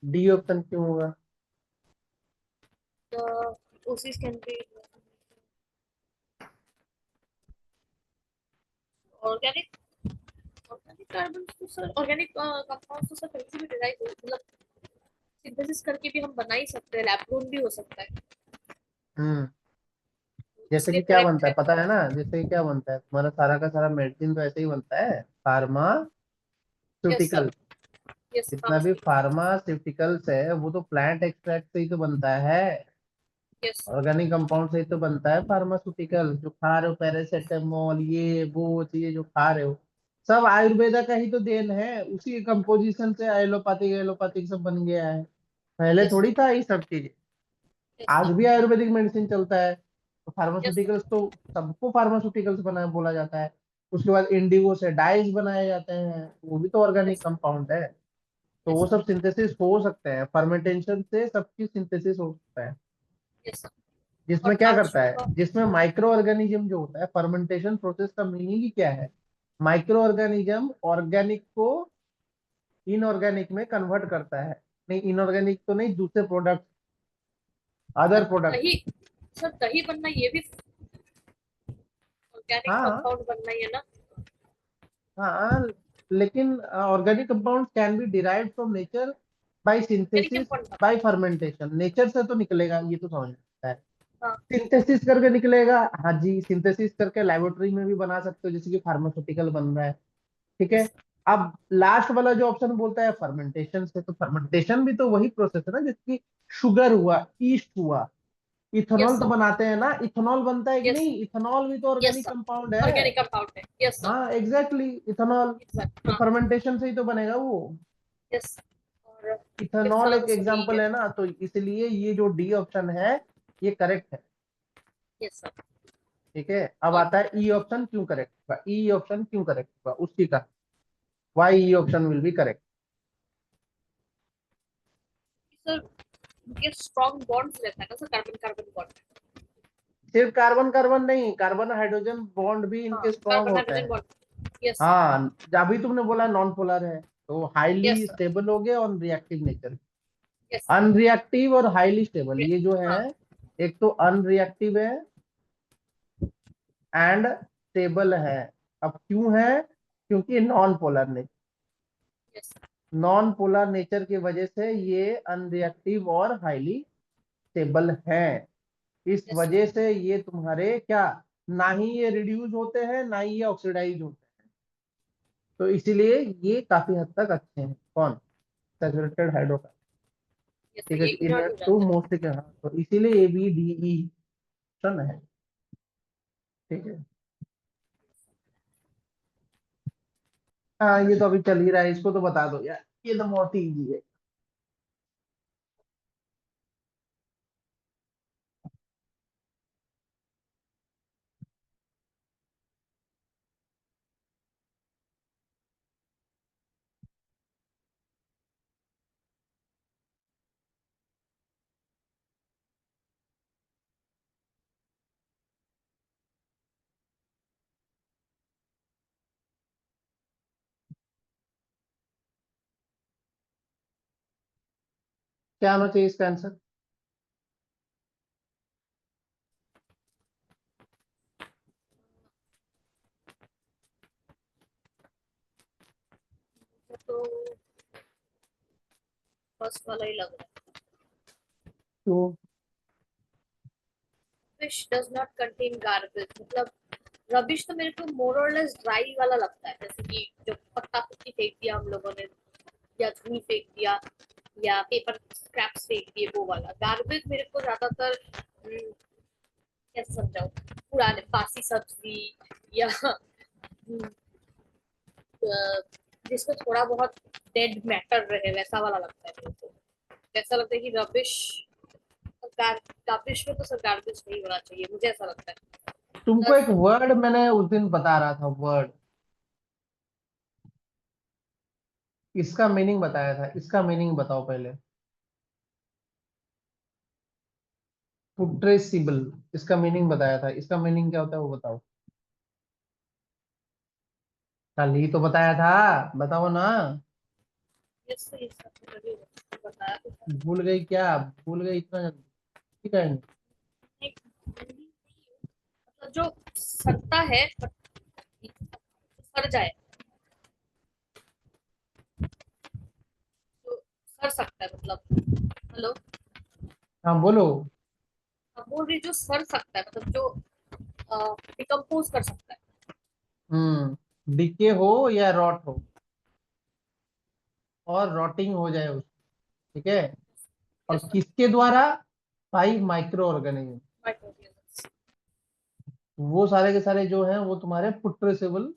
डी ऑप्शन क्यों होगा? The OCs can be organic organic carbon तो सर organic compounds तो सर कहीं से भी derive हो मतलब सिंथेसिस करके भी हम बना ही सकते हैं, लैब ग्रोन भी हो सकता है, हम्म जैसे इसलिए कि क्या करेक्ट बनता है है। पता है ना, जैसे कि क्या बनता है तुम्हारा सारा का सारा मेडिसिन तो ऐसे ही बनता है, यस सर, फार्मास्यूटिकल। यस जितना भी फार्मास्यूटिकल, फार्मास्यूटिकल्स है वो तो प्लांट एक्सट्रैक्ट से ही तो बनता है, यस सर, ऑर्गेनिक कंपाउंड से ही तो बनता है फार्मास्यूटिकल। जो खा रहे हो पैरासिटामोल ये वो चीजें जो खा रहे हो, सब आयुर्वेदा का ही तो देन है, उसी कंपोजिशन से एलोपैथिक एलोपैथिक सब बन गया है। पहले यस थोड़ी सर, था ये सब चीजें। यस आज सर, भी आयुर्वेदिक मेडिसिन चलता है, तो यस सर, फार्मास्यूटिकल्स तो सबको फार्मास्यूटिकल्स बना बोला जाता है। उसके बाद इंडिगो से डाइज बनाए जाते हैं, वो भी तो ऑर्गेनिक यस कंपाउंड है। तो यस वो सर, सब सिंथेसिस हो सकते हैं, फर्मेंटेशन से सबकी सिंथेसिस हो सकता है। Yes sir. और जिसमें क्या करता ट्रांसफर है, का जिसमें माइक्रो ऑर्गेनिज्म जो होता है, फर्मेंटेशन प्रोसेस का मीनिंग ही क्या है? माइक्रो ऑर्गेनिज्म ऑर्गेनिक को इनऑर्गेनिक में कन्वर्ट करता है। नहीं, इनऑर्गेनिक तो नहीं, दूसरे प्रोडक्ट, सर अदर प्रोडक्ट। दही, सर दही बनना ये भी ऑर्गेनिक हाँ कंपाउंड बनना ही है ना। हाँ, लेकिन organic compound can be derived from nature by organic synthesis, compound बनना, बाय फर्मेंटेशन। नेचर से तो निकलेगा, ये तो समझ में आता है। हाँ सिंथेसिस करके निकलेगा, हाँ जी, सिंथेसिस करके लेबोरेटरी में भी बना सकते हो, जैसे कि फार्मास्यूटिकल बन रहा है। ठीक है। यस अब लास्ट वाला जो ऑप्शन बोलता है फर्मेंटेशन से, तो फर्मेंटेशन भी तो वही प्रोसेस है ना, जैसे कि शुगर हुआ, ईस्ट हुआ, इथेनॉल यस तो सर, बनाते हैं ना, इथेनॉल बनता है कि यस नहीं? इथेनॉल भी तो यस ऑर्गेनिक कंपाउंड सर, है। ऑर्गेनिक कंपाउंड है, यस सर, हाँ एग्जैक्टली, इथेनॉल। तो हाँ फर्मेंटेशन से ही तो बनेगा वो। यस। और फिफ्थ इथेनॉल वाला एक तो सही एग्जांपल है, है ना, तो इसलिए ये जो डी ऑप्शन है ये करेक्ट है। Yes sir. ठीक है, अब और आता है ई ऑप्शन क्यों करेक्ट होगा, ई ऑप्शन क्यों करेक्ट होगा उसी का, Y E option will be correct. Sir उनके स्ट्रॉन्ग बॉन्ड्स रहता है ना सर, कार्बन कार्बन बॉन्ड, सिर्फ कार्बन कार्बन नहीं, कार्बन हाइड्रोजन बॉन्ड भी हाँ इनके स्ट्रांग कार्बन होते हाइड्रोजन हैं। बॉन्ड, यस सर, हाँ, अभी तुमने बोला नॉन पोलर है, तो यस हाईली सर, स्टेबल हो गए on reactive nature. Yes sir, unreactive और हाईली स्टेबल ये जो है, हाँ एक तो अनरिएक्टिव है एंड स्टेबल है। अब क्यों है? क्योंकि non polar nature, yes sir, non polar nature की वजह से ये अनरिएक्टिव और हाईली स्टेबल है। इस यस सर, वजह से ये तुम्हारे क्या, ना ही ये रिड्यूस होते हैं ना ही ये ऑक्सीडाइज होते हैं। तो इसीलिए ये काफी हद तक अच्छे हैं। कौन? Saturated hydrocarbon. यस सर, ठीक है, ये इग्नोर इनर हो टू जाता है। मोस्टली, हाँ, तो इसीलिए A B D E option है। ठीक है। हाँ, ये तो अभी चल ही रहा है, इसको तो बता दो यार, ये तो बहुत ही इजी है। क्या होना चाहिए इसका आंसर? तो फर्स्ट वाला ही लग रहा तो है, fish does not contain garbage मतलब रबिश तो मेरे को मोर और लेस ड्राई वाला लगता है, जैसे कि जो पत्ता पुत्ती फेंक दिया हम लोगों ने, या धूल फेंक दिया, या पेपर स्क्रैप्स फेंक दिए, वो वाला गार्बेज मेरे को ज्यादातर कैसे समझाऊं, पुराने बासी सब्जी या जिसमें थोड़ा बहुत डेड मैटर रहे वैसा वाला लगता है मेरे को। ऐसा लगता है कि रबिश, रबिश में तो सर गार्बेज नहीं होना चाहिए, मुझे ऐसा लगता है। तुमको प्लस एक वर्ड मैंने उस दिन बता रहा था, वर्ड, इसका मीनिंग बताया था, इसका मीनिंग बताओ पहले। पुट्रेसिबल, इसका मीनिंग बताया था, इसका मीनिंग क्या होता है वो बताओ। कल ही तो बताया था, बताओ ना। यस सही है, बताया तो था। भूल गई क्या? भूल गई इतना जल्दी? ठीक है। एक मतलब जो सरता है सर जाए, जो सर सकता है मतलब। हेलो। हाँ बोलो। अब बोल रही जो सर सकता है मतलब जो डिकम्पोज कर सकता है। डिके हो या रॉट हो, और रॉटिंग हो जाए उस, ठीक है। और यस सर। किसके द्वारा? 5 माइक्रो ऑर्गेनिज्म। वो सारे के सारे जो हैं वो तुम्हारे पुट्रेसिबल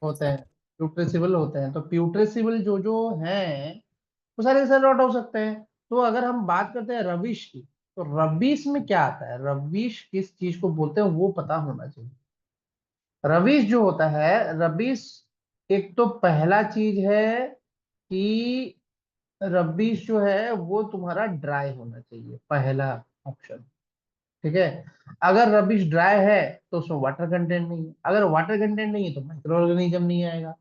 होते हैं, प्यूट्रेसिबल होते हैं। तो प्यूट्रेसिबल जो जो हैं वो सारे के सारे रॉट हो सकते हैं। तो अगर हम बात करते हैं रबिश की, तो रबिश में क्या आता है, रबिश किस चीज को बोलते हैं वो पता होना चाहिए। रबिश जो होता है, रबिश एक तो पहला चीज है कि रबिश जो है वो तुम्हारा ड्राई होना चाहिए, पहला ऑप्शन। ठीक है। अगर रबिश ड्राई है तो उसमें वाटर कंटेंट नहीं है, अगर वाटर कंटेंट नहीं है तो माइक्रो ऑर्गेनिज्म नहीं आएगा।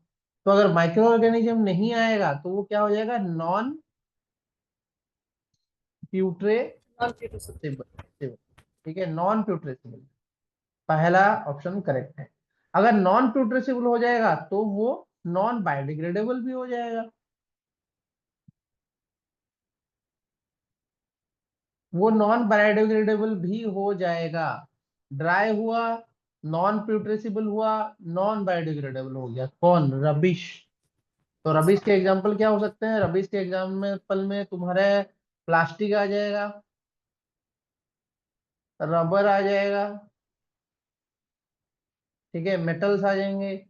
तो अगर माइक्रो ऑर्गेनिज्म नहीं आएगा तो वो क्या हो जाएगा, नॉन नॉन प्यूट्रेसिबल। प्यूट्रेसिबल। ठीक है, नॉन प्यूट्रेसिबल, पहला ऑप्शन करेक्ट है। अगर नॉन प्यूट्रेसिबल हो जाएगा तो वो नॉन बायोडिग्रेडेबल भी हो जाएगा। वो नॉन बायोडिग्रेडेबल भी हो जाएगा। ड्राई हुआ, नॉन प्यूट्रेसिबल हुआ, नॉन बायोडिग्रेडेबल हो गया, कौन? रबिश। तो रबिश के एग्जाम्पल क्या हो सकते हैं? रबिश के एग्जाम्पल में तुम्हारे प्लास्टिक आ जाएगा, रबर आ जाएगा, ठीक है, मेटल्स आ जाएंगे।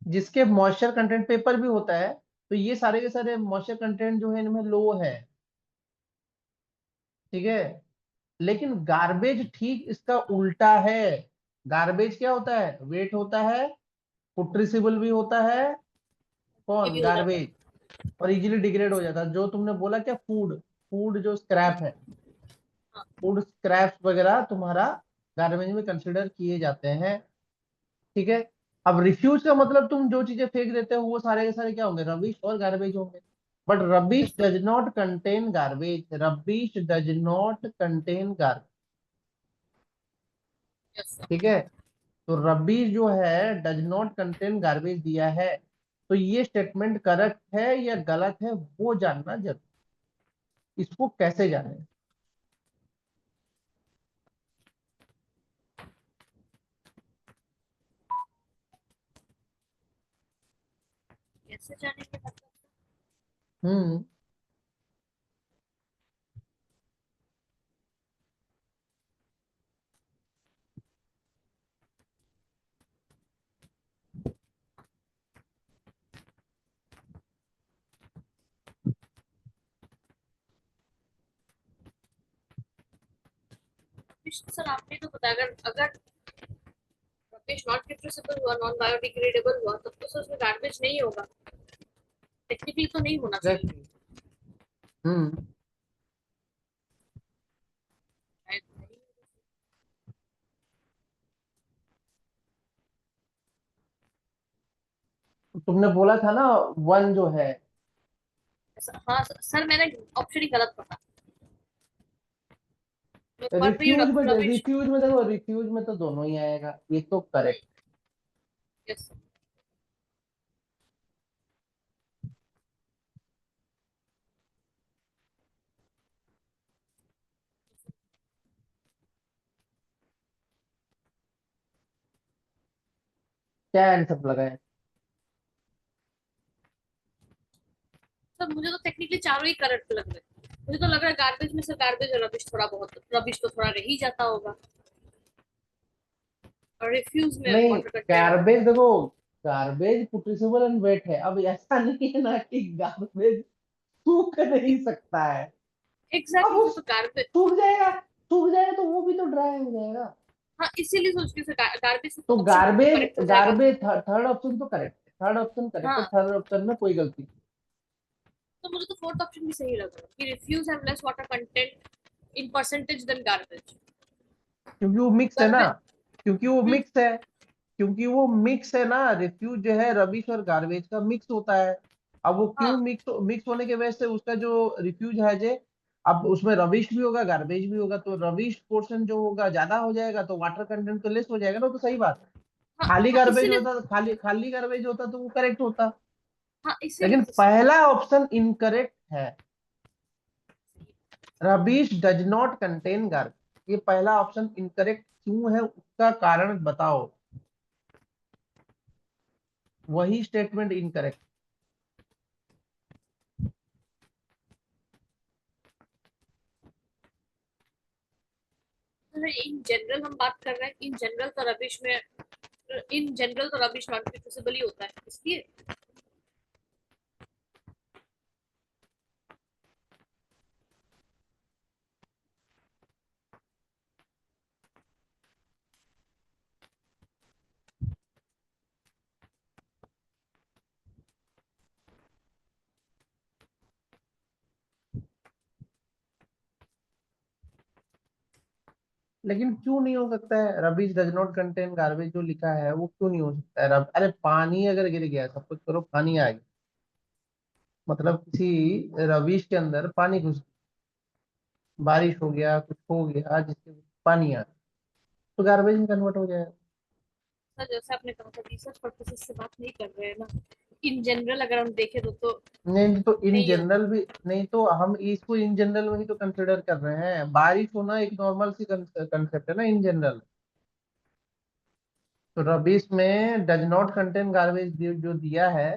जिसके मॉइस्चर कंटेंट, पेपर भी होता है, तो ये सारे के सारे मॉइस्चर कंटेंट जो है इनमें लो है, ठीक है। लेकिन गार्बेज ठीक इसका उल्टा है। गार्बेज क्या होता है? वेट होता है, पुट्रिसिबल भी होता है, ये कौन? भी हो जाता है। गार्बेज। और इजीली डिग्रेड हो जाता है। जो तुमने बोला क्या, फूड, फूड जो स्क्रैप है, हाँ। फूड स्क्रैप वगैरह तुम्हारा गार्बेज में कंसिडर किए जाते हैं, ठीक है। अब रिफ्यूज का मतलब तुम जो चीजें फेंक देते हो वो सारे के सारे क्या होंगे, रबिश और गार्बेज होंगे। But rubbish yes sir. Does not contain garbage, rubbish does not contain garbage, yes sir. ठीक है। तो रबिश जो है डज नॉट कंटेन गार्बेज दिया है। तो ये स्टेटमेंट करेक्ट है या गलत है वो जानना जरूरी। इसको कैसे जाने? कैसे जानेंगे मतलब? हम्म सर आपने तो बताया अगर अगर रबिश नॉट प्यूट्रेसिबल हुआ, नॉन बायोडिग्रेडेबल हुआ, तब तो सर उसमें गार्बेज नहीं होगा। टेक्निकली तो नहीं होना चाहिए। एग्जैक्टली। हम्म शायद नहीं। तुमने बोला था ना, वन जो है, हाँ सर मैंने ऑप्शन ही गलत पढ़ा। मैं पढ़ रही हूँ रिफ्यूज में, रबिश। रिफ्यूज में देखो, रिफ्यूज में तो दोनों ही आएगा, ये तो करेक्ट। Yes sir. क्या आंसर लगाए? सर मुझे तो टेक्निकली चारों ही करेक्ट लग रहे हैं। मुझे तो लग रहा है गार्बेज में से गार्बेज और रबिश थोड़ा बहुत, रबिश तो थोड़ा रह ही जाता होगा। और रिफ्यूज में नहीं, वाटर कंटेंट। गार्बेज देखो, गार्बेज पुट्रिसिबल एंड वेट है। अब ऐसा नहीं है ना कि गार्बेज सूख नहीं सकता है। अब एग्जैक्टली वो सर, तो गार्बेज। सूख जाएगा, सूख जाएगा तो वो भी तो ड्राई हो जाएगा। हाँ इसीलिए सोच रही हूँ गार्बेज तो ऑप्शन टू तो गार्बेज, करेक्ट हो जाएगा। गार्बेज थर्ड ऑप्शन तो करेक्ट है, थर्ड ऑप्शन करेक्ट है, हाँ थर्ड ऑप्शन में कोई गलती नहीं। तो मुझे तो फोर्थ ऑप्शन भी सही लग रहा है कि refuse have less water content in percentage than garbage. क्योंकि वो मिक्स है ना, गार्बेज। क्योंकि वो मिक्स है। क्योंकि वो मिक्स है ना, रिफ्यूज जो है रबिश और गार्बेज का मिक्स होता है। अब वो क्यों हाँ मिक्स होने की वजह से उसका जो रिफ्यूज है जे, अब उसमें रबिश भी होगा गार्बेज भी होगा, तो रबिश पोर्शन जो होगा ज्यादा हो जाएगा, तो वाटर कंटेंट तो लेस हो जाएगा ना, तो सही बात है। हाँ खाली हाँ गार्बेज इसीलिए, होता तो खाली खाली गार्बेज होता तो वो करेक्ट होता। हाँ इसीलिए लेकिन पहला ऑप्शन इनकरेक्ट है, rubbish does not contain garbage, ये पहला ऑप्शन इनकरेक्ट क्यों है, उसका कारण बताओ। वही स्टेटमेंट इनकरेक्ट। इन जनरल हम बात कर रहे हैं, इन जनरल तो रबिश में, इन जनरल तो रबिश नॉन रिफ्यूजेबल ही होता है, इसलिए। लेकिन क्यों नहीं हो सकता है, rubbish does not contain garbage जो लिखा है वो क्यों नहीं हो सकता है? अरे पानी अगर गिर गया, सब कुछ करो, पानी आ गया, मतलब किसी रबिश के अंदर पानी घुस, बारिश हो गया, कुछ हो गया जिससे पानी आ गया, तो गार्बेज में कन्वर्ट हो जाएगा। सर जैसे आपने कहा था रिसर्च पर्पसेस से बात नहीं कर रहे हैं ना, इन जनरल अगर हम देखें तो नहीं तो इन नहीं होगा। जनरल भी नहीं, तो हम इसको इन जनरल में ही तो कंसिडर कर रहे हैं, बारिश होना एक नॉर्मल सी कंसेप्ट है ना इन जनरल। तो रबिश में डज नॉट कंटेन गार्बेज जो दिया है,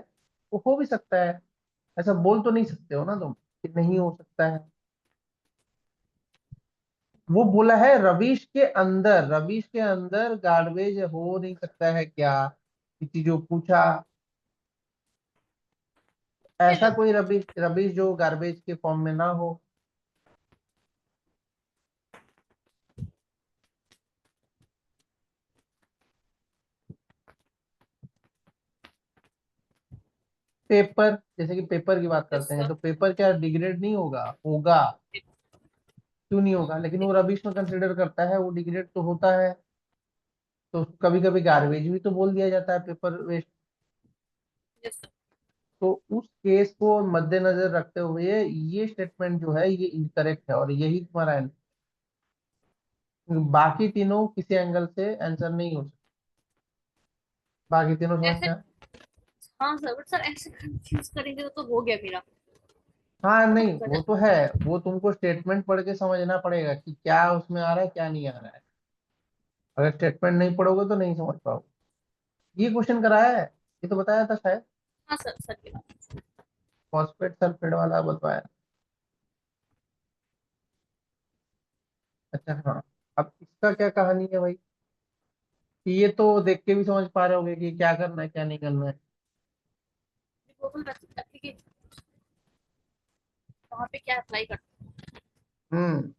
वो हो भी सकता है, ऐसा बोल तो नहीं सकते हो ना तुम कि नहीं हो सकता है। वो बोला है रबिश के अंदर गार्बेज हो नहीं सकता है क्या, किसी जो पूछा, नहीं ऐसा लगता। कोई रबिश रबिश जो गार्बेज के फॉर्म में ना हो। पेपर, जैसे कि पेपर की बात यस करते हैं, सर। तो पेपर क्या डिग्रेड नहीं होगा? होगा। क्यों नहीं होगा? लेकिन वो रबिश में कंसिडर करता है, वो डिग्रेड तो होता है, तो कभी कभी गार्बेज भी तो बोल दिया जाता है पेपर वेस्ट। Yes sir. तो उस केस को मद्देनजर रखते हुए ये स्टेटमेंट जो है ये इनकरेक्ट है, और यही तुम्हारा बाकी तीनों किसी एंगल से आंसर नहीं हो सकते। बाकी तीनों समझ ऐसे, में आया? हाँ सर, बट सर ऐसे कंफ्यूज करेंगे तो हो गया मेरा, हाँ बहुत नहीं वो गलत। तो है, वो तुमको स्टेटमेंट पढ़ के समझना पड़ेगा कि क्या उसमें आ रहा है क्या नहीं आ रहा है। अगर स्टेटमेंट नहीं पढ़ोगे तो नहीं समझ पाओगे। ये क्वेश्चन कराया है, ये तो बताया था शायद, हाँ सर, सर की बात। फॉस्फेट सल्फेट वाला बताया। अच्छा हाँ, अब इसका क्या कहानी है भाई, कि ये तो देख के भी समझ पा रहे होगे कि क्या करना है क्या नहीं करना है। गूगल एप्लीकेशन वहाँ पे क्या अप्लाई करते हम्म।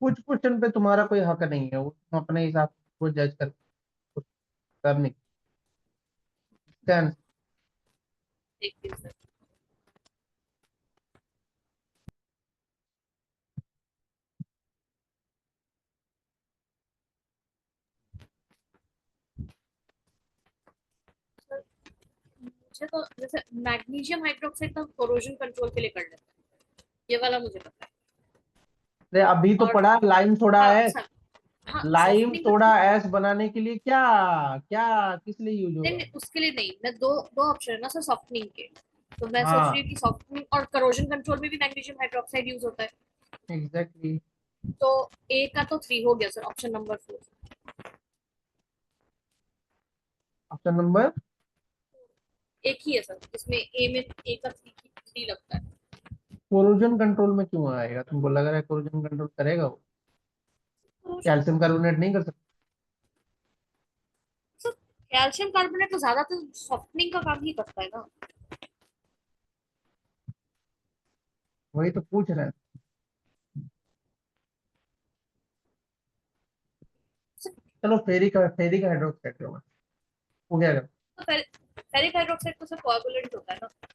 कुछ क्वेश्चन पे तुम्हारा कोई हक नहीं है, वो तुम अपने हिसाब से वो जज करने का। हैं, देखते हैं सर। सर मुझे तो जैसे मैग्नीशियम हाइड्रोक्साइड का कोरोजन कंट्रोल के लिए कर लेते हैं, ये वाला मुझे पता है। अरे अभी तो और पढ़ा लाइम सोडा हाँ एस। सर, हाँ लाइम सॉफ्टनिंग का सोडा ठीक है। एस बनाने के लिए क्या, क्या किस लिए यूज नहीं होगा? नहीं, उसके लिए नहीं, मैं दो दो ऑप्शन है ना सर सॉफ्टनिंग के, तो मैं सोच रही हाँ हूँ कि सॉफ्टनिंग और करोजन कंट्रोल में भी मैग्नीशियम हाइड्रोक्साइड यूज होता है। एग्जैक्टली। तो ए का तो 3 हो गया sir, option number 4। Option number, एक ही है सर इसमें, ए में ए का 3 लगता है। कोरोजन कंट्रोल में क्यों आएगा? तुमको लग रहा है कोरोजन कंट्रोल करेगा वो? करोजन कैल्शियम कार्बोनेट नहीं कर सकता? सर, कैल्शियम कार्बोनेट तो ज्यादातर सॉफ्टनिंग का काम ही करता है ना। वही तो पूछ रहे हैं। चलो फेरिक हाइड्रोक्साइड का हो गया। तो फेरिक हाइड्रोक्साइड तो सिर्फ कोआगुलेंट होता है ना, तो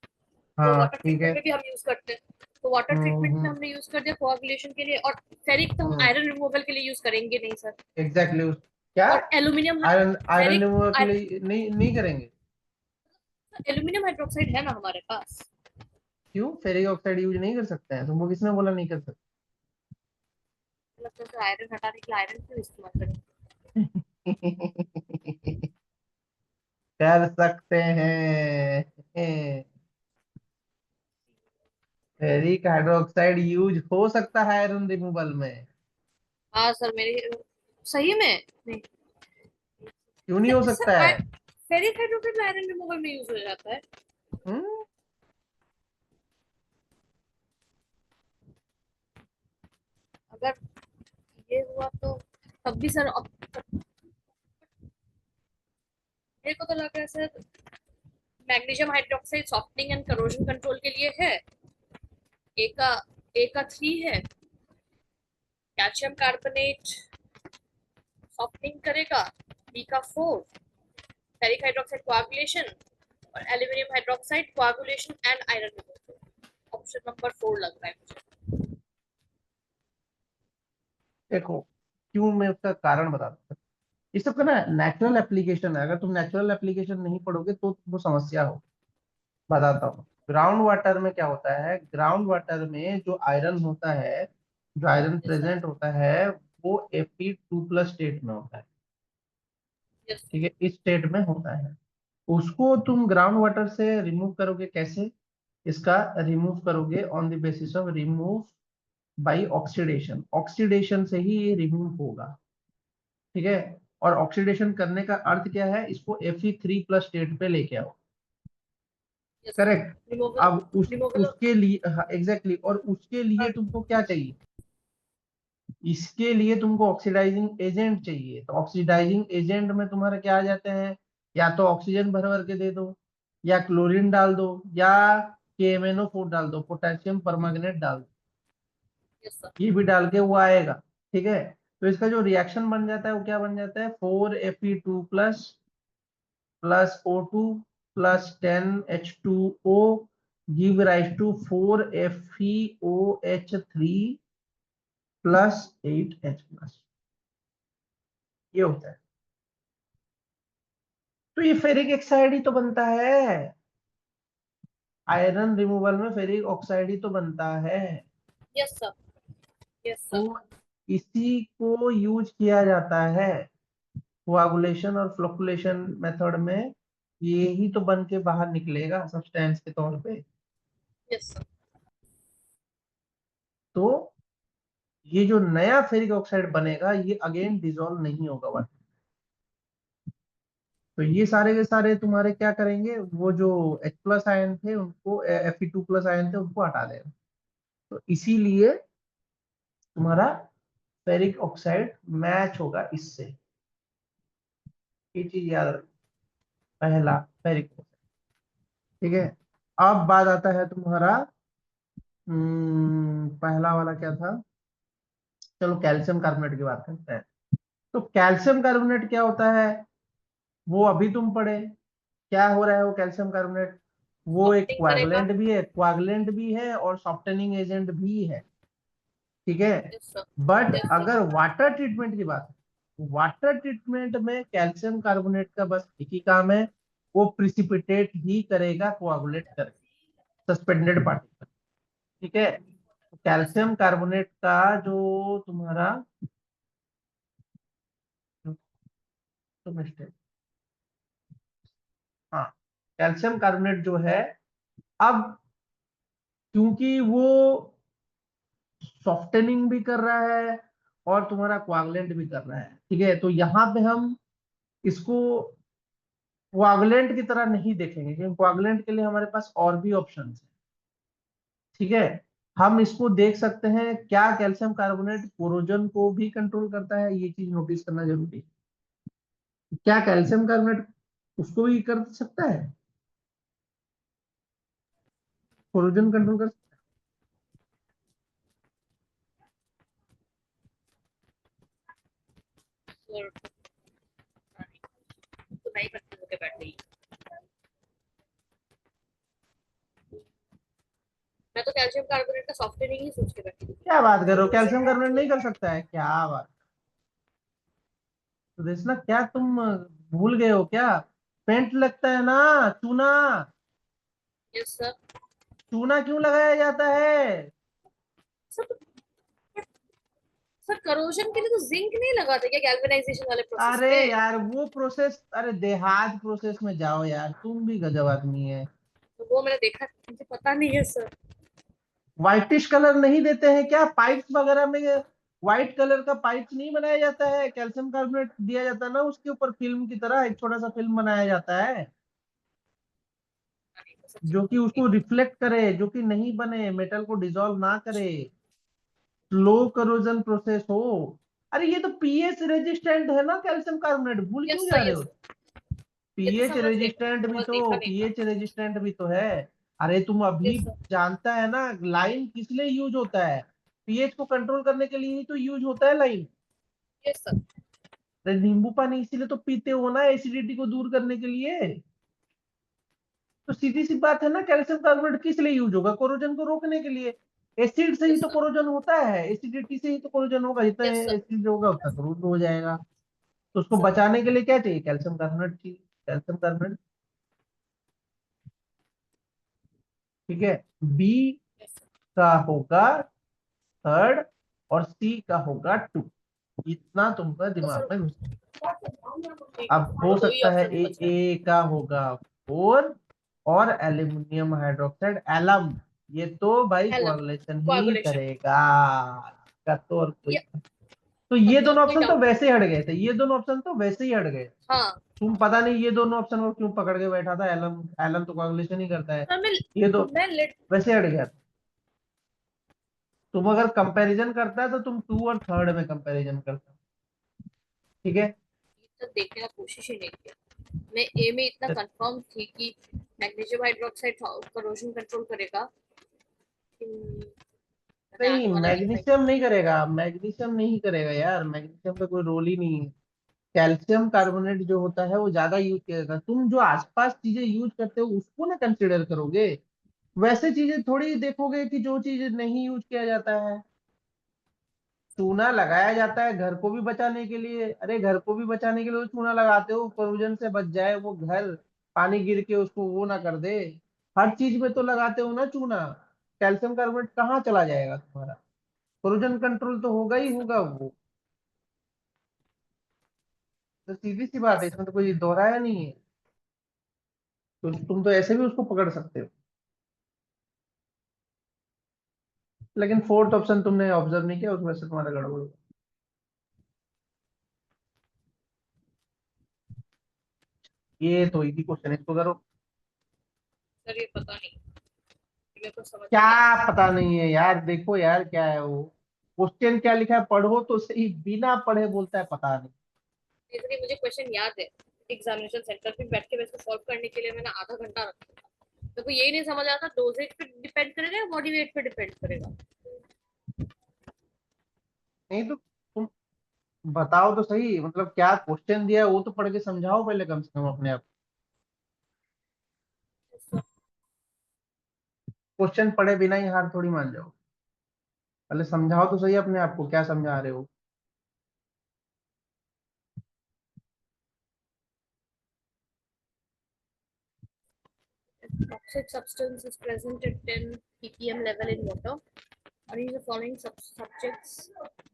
हाँ वाटर ठीक है। ट्रीटमेंट में भी हम यूज करते हैं। तो वाटर ट्रीटमेंट में हम्म। हमने यूज कर दिया कोआगुलेशन के लिए, और फेरिक तो हम आयरन रिमूवल के लिए यूज करेंगे नहीं सर। एग्जैक्टली क्या? और एल्यूमिनियम, आयरन फेरिक, रिमूवल के लिए नहीं करेंगे? एल्यूमिनियम हाइड्रोक्साइड है ना हमारे पास। क्यों फेरिक ऑक्साइड यूज नहीं कर सकते हैं? तुमको किसने बोला नहीं कर सकते? मतलब तो आयरन हटाने के लिए आयरन क्यों इस्तेमाल करें। कर सकते हैं। फेरिक हाइड्रोक्साइड यूज हो सकता है आयरन रिमूवल में। हाँ सर, मेरी सही में नहीं। क्यों नहीं हो सकता सर है? फेरिक हाइड्रोक्साइड आयरन रिमूवल में यूज हो जाता है। हम्म। अगर ये हुआ तो तब भी सर, मेरे को तो लग रहा है sir magnesium hydroxide softening and corrosion control के लिए है। ए का ए का 3 है, कैल्शियम कार्बोनेट सॉफ्टनिंग करेगा, बी का 4 फेरिक हाइड्रोक्साइड कोआगुलेशन, और aluminium hydroxide coagulation and iron removal. Option number 4 लग रहा है मुझे। देखो, क्यों मैं उसका कारण बताता हूँ। ये सब का ना नेचुरल एप्लीकेशन है। अगर तुम नेचुरल एप्लीकेशन नहीं पढ़ोगे तो वो समस्या हो। बताता हूँ। ग्राउंड वाटर में क्या होता है, ग्राउंड वाटर में जो आयरन होता है, जो आयरन यस सर। प्रेजेंट होता है, वो Fe2+ स्टेट में होता है। यस ठीक है, इस स्टेट में होता है। उसको तुम ग्राउंड वाटर से रिमूव करोगे कैसे? इसका रिमूव करोगे on the basis of remove by oxidation. Oxidation से ही ये रिमूव होगा। ठीक है। और ऑक्सीडेशन करने का अर्थ क्या है? इसको Fe3+ स्टेट पे लेके आओ। Yes sir. करेक्ट। रिमूवल, अब रिमूवल। उसके लिए, हाँ एग्जैक्टली, और उसके लिए तुमको क्या चाहिए? इसके लिए तुमको ऑक्सीडाइजिंग एजेंट चाहिए। तो ऑक्सीडाइजिंग एजेंट में तुम्हारे क्या आ जाते हैं? या तो ऑक्सीजन भर भर के दे दो, या क्लोरीन डाल दो, या KMnO4 डाल दो, पोटेशियम परमैंगनेट डाल दो। Yes sir. ये भी डाल के वो आएगा। ठीक है। तो इसका जो रिएक्शन बन जाता है वो क्या बन जाता है? 4Fe2+ plus O2 plus 10H2O give rise to 4FeOH3 plus 8H+। ये होता है। तो ये फेरिक ऑक्साइड ही तो बनता है। आयरन रिमूवल में फेरिक ऑक्साइड ही तो बनता है। Yes sir. यस तो सर। इसी को यूज किया जाता है कोआगुलेशन और फ्लोकुलेशन मेथड में। ये ही तो बन के बाहर निकलेगा सब्सटेंस के तौर पे। Yes sir. तो ये जो नया फेरिक ऑक्साइड बनेगा ये अगेन डिसॉल्व नहीं होगा वाटर। तो ये सारे के सारे तुम्हारे क्या करेंगे? वो जो H+ आयन थे उनको, Fe2+ आयन थे उनको हटा देगा। तो इसीलिए तुम्हारा फेरिक ऑक्साइड मैच होगा इससे। ये चीज याद रखो। पहला फेरिक ऑक्साइड। ठीक है। अब बात आता है तुम्हारा, पहला वाला क्या था? चलो कैल्शियम कार्बोनेट की बात करते हैं। तो कैल्शियम कार्बोनेट क्या होता है वो अभी तुम पढ़े। क्या हो रहा है वो कैल्शियम कार्बोनेट? वो एक सॉफ्टनिंग करेगा। क्वागलेंट भी है और सॉफ्टनिंग एजेंट भी है। ठीक है। Yes sir. But yes sir. अगर वाटर ट्रीटमेंट की बात है, वाटर ट्रीटमेंट में कैल्शियम कार्बोनेट का बस एक ही काम है, वो प्रिसिपिटेट ही करेगा, कोआगुलेट करेगा सस्पेंडेड पार्टिकल। ठीक है। Yes sir. कैल्शियम कार्बोनेट का जो तुम्हारा तो मिस्टेक, हाँ, कैल्शियम कार्बोनेट जो है, अब क्योंकि वो सॉफ्टनिंग भी कर रहा है और तुम्हारा कोआगुलेंट भी कर रहा है। ठीक है। तो यहाँ पे हम इसको कोआगुलेंट की तरह नहीं देखेंगे, क्योंकि कोआगुलेंट के लिए हमारे पास और भी ऑप्शन है। ठीक है। हम इसको देख सकते हैं क्या कैल्शियम कार्बोनेट कोरोजन को भी कंट्रोल करता है। ये चीज नोटिस करना जरूरी है। क्या कैल्शियम कार्बोनेट उसको भी कर सकता है, कोरोजन कंट्रोल कर। और तो नहीं करते होके बैठ गई। मैं तो कैल्शियम कार्बोनेट का सॉफ्टवेयर ही सोच के बैठी थी। क्या बात कर रहे हो, कैल्शियम कार्बोनेट नहीं कर सकता है, क्या बात। तो देखना, क्या तुम भूल गए हो क्या, पेंट लगता है ना, चूना। Yes sir. चूना क्यों लगाया जाता है? सर सर करोजन के लिए तो जिंक नहीं लगाते क्या गैल्वेनाइजेशन वाले प्रोसेस अरे पे? यार वो प्रोसेस, अरे देहात प्रोसेस में जाओ यार, तुम भी गजब आदमी है। तो वो मैंने देखा, मुझे पता नहीं है सर। व्हाइटिश कलर नहीं देते हैं क्या पाइप्स वगैरह में? व्हाइट कलर का पाइप्स नहीं बनाया जाता है, कैल्शियम कार्बोनेट दिया जाता है ना, उसके ऊपर फिल्म की तरह एक छोटा सा फिल्म बनाया जाता है, जो कि उसको रिफ्लेक्ट करे, जो कि नहीं बने, मेटल को डिसॉल्व ना करे, स्लो करोजन प्रोसेस हो। अरे ये तो पीएच रेजिस्टेंट है ना कैल्शियम कार्बोनेट, भूल यस क्यों सर, जा रहे यस हो? सर, ये तो पीएच समझ गई, रेजिस्टेंट भी बस तो, देखा नहीं था। पीएच रेजिस्टेंट भी तो है। अरे तुम अभी यस सर। जानता है ना, लाइन किस लिए यूज होता है? पीएच को कंट्रोल करने के लिए ही तो यूज होता है लाइन। Yes sir. अरे नींबू पानी इसीलिए तो पीते हो ना, एसिडिटी को दूर करने के लिए। तो सीधी सी बात है ना, कैल्शियम कार्बोनेट किस लिए यूज होगा? कोरोजन को रोकने के लिए। एसिड से ही यस तो सर। कोरोजन होता है, एसिडिटी से ही तो कोरोजन होगा, जितना यस सर। एसिड होगा उतना क्रूड हो जाएगा। तो उसको सर। बचाने के लिए क्या चाहिए? कैल्शियम कार्बोनेट चाहिए, कैल्शियम कार्बोनेट। ठीक है, बी यस सर। का होगा थर्ड और सी का होगा टू, इतना तुमका तो दिमाग सर में घुस। ठीक है, अब हो तो दो ही सकता है ऑप्शन ए, बच रहे हैं। ए का होगा फोर और एल्यूमिनियम हाइड्रोक्साइड एलम, ये तो भाई एलम, कोरिलेशन ही कोagulation। करेगा का, तो और कोई। या तो तब ये तो दोनों कोई ऑप्शन तो डाउट नहीं वैसे है। ही हट गए थे, ये दोनों ऑप्शन तो वैसे ही हट गए। हाँ। तुम पता नहीं ये दोनों ऑप्शन को क्यों पकड़ के बैठा था, एलम, एलम तो कोरिलेशन ही करता है, सर मैं ये तो मैं लिट वैसे हट गया। तुम अगर कंपैरिजन करता है तो तुम टू और थर्ड में कंपैरिजन करता। ठीक है। तक देखने का कोशिश ही नहीं किया। मैं ए में इतना कंफर्म थी कि मैग्नीशियम हाइड्रोक्साइड करोजन कंट्रोल करेगा, लेकिन मैंने नहीं आगे वाला देखा ही मैग्नीशियम नहीं करेगा, मैग्नीशियम नहीं करेगा यार, मैग्नीशियम का कोई रोल ही नहीं है। कैल्शियम कार्बोनेट जो होता है वो ज्यादा यूज किया जाता है, तुम जो आसपास चीजें यूज करते हो उसको ना कंसिडर करोगे, वैसे चीजें थोड़ी देखोगे कि जो चीज नहीं यूज किया जाता है। चूना लगाया जाता है घर को भी बचाने के लिए, अरे घर को भी बचाने के लिए तो चूना लगाते हो, कोरोजन से बच जाए वो घर, पानी गिर के उसको वो ना कर दे, हर चीज में तो लगाते हो ना चूना। कैल्शियम कार्बोनेट कहाँ चला जाएगा तुम्हारा? कोरोजन कंट्रोल तो होगा ही है। होगा वो। तो सीधी सी बात है, यस। इसमें तो कोई दोहराया नहीं है। तो तुम तो ऐसे भी उसको पकड़ सकते हो। लेकिन फोर्थ ऑप्शन तुमने ऑब्जर्व नहीं किया, उसमें से तुम्हारा गड़बड़ हुआ। ये तो इजी क्वेश्चन है, इसको करो। सर ये पता नहीं, मेरे को समझ क्या नहीं आ रहा। पता नहीं है यार, देखो यार क्या है वो, क्वेश्चन क्या लिखा है पढ़ो तो सही, बिना पढ़े बोलता है पता नहीं। इसलिए मुझे क्वेश्चन याद है, एग्जामिनेशन सेंटर पे बैठ के मैं इसको सॉल्व करने के लिए मैंने आधा घंटा रखा था। मेरे को यही नहीं समझ आता डोजेज पे डिपेंड करेगा या बॉडी वेट पे डिपेंड करेगा। नहीं तो तुम बताओ तो सही, मतलब क्या क्वेश्चन दिया है वो तो पढ़ के समझाओ पहले कम से कम अपने आप। क्वेश्चन पढ़े बिना ही हार थोड़ी मान जाओ, पहले समझाओ तो सही अपने आप को, क्या समझा रहे हो। Toxic substance is present at 10 ppm level in water. Arrange the following subjects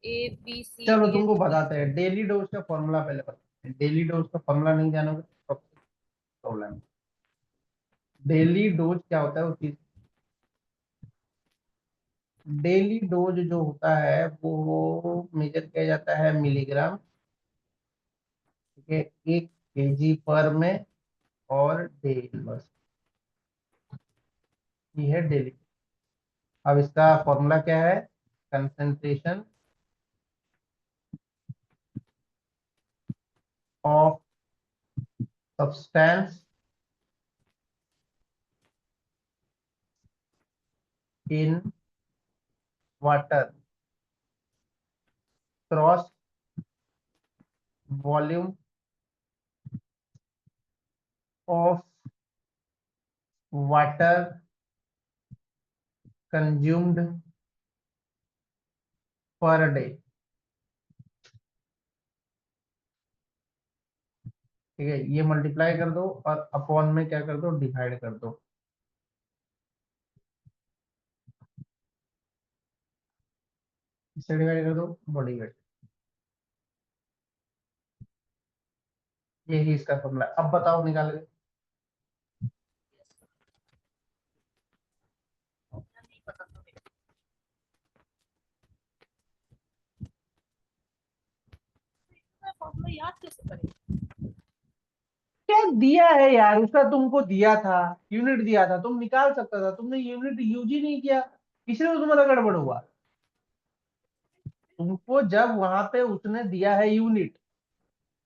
A, B, C, चलो D and तुमको E. बताते हैं, डेली डोज का फॉर्मूला पहले बताते हैं, डेली डोज का फॉर्मूला नहीं जानोगे तो प्रॉब्लम। डेली डोज क्या होता है, वो चीज, डेली डोज जो होता है वो मेजर किया जाता है मिलीग्राम, ठीक है, 1 kg पर में, और डेली बस, ये है डेली। अब इसका फॉर्मूला क्या है? Concentration of substance in water cross volume of water consumed per day। ठीक है, ये मल्टीप्लाई कर दो और अपॉन में क्या कर दो, डिवाइड कर दो। इससे डिवाइड कर दो बॉडी वेट। यही इसका फॉर्मूला। अब बताओ निकाल के। नहीं पता था मेरे को, फॉर्मूला याद कैसे करें? क्या दिया है यार, उसका तुमको दिया था, यूनिट दिया था, तुम निकाल सकता था, तुमने यूनिट यूज ही नहीं किया, इसलिए तो तुम्हारा गड़बड़ हुआ। तुमको जब वहां पे उसने दिया है यूनिट,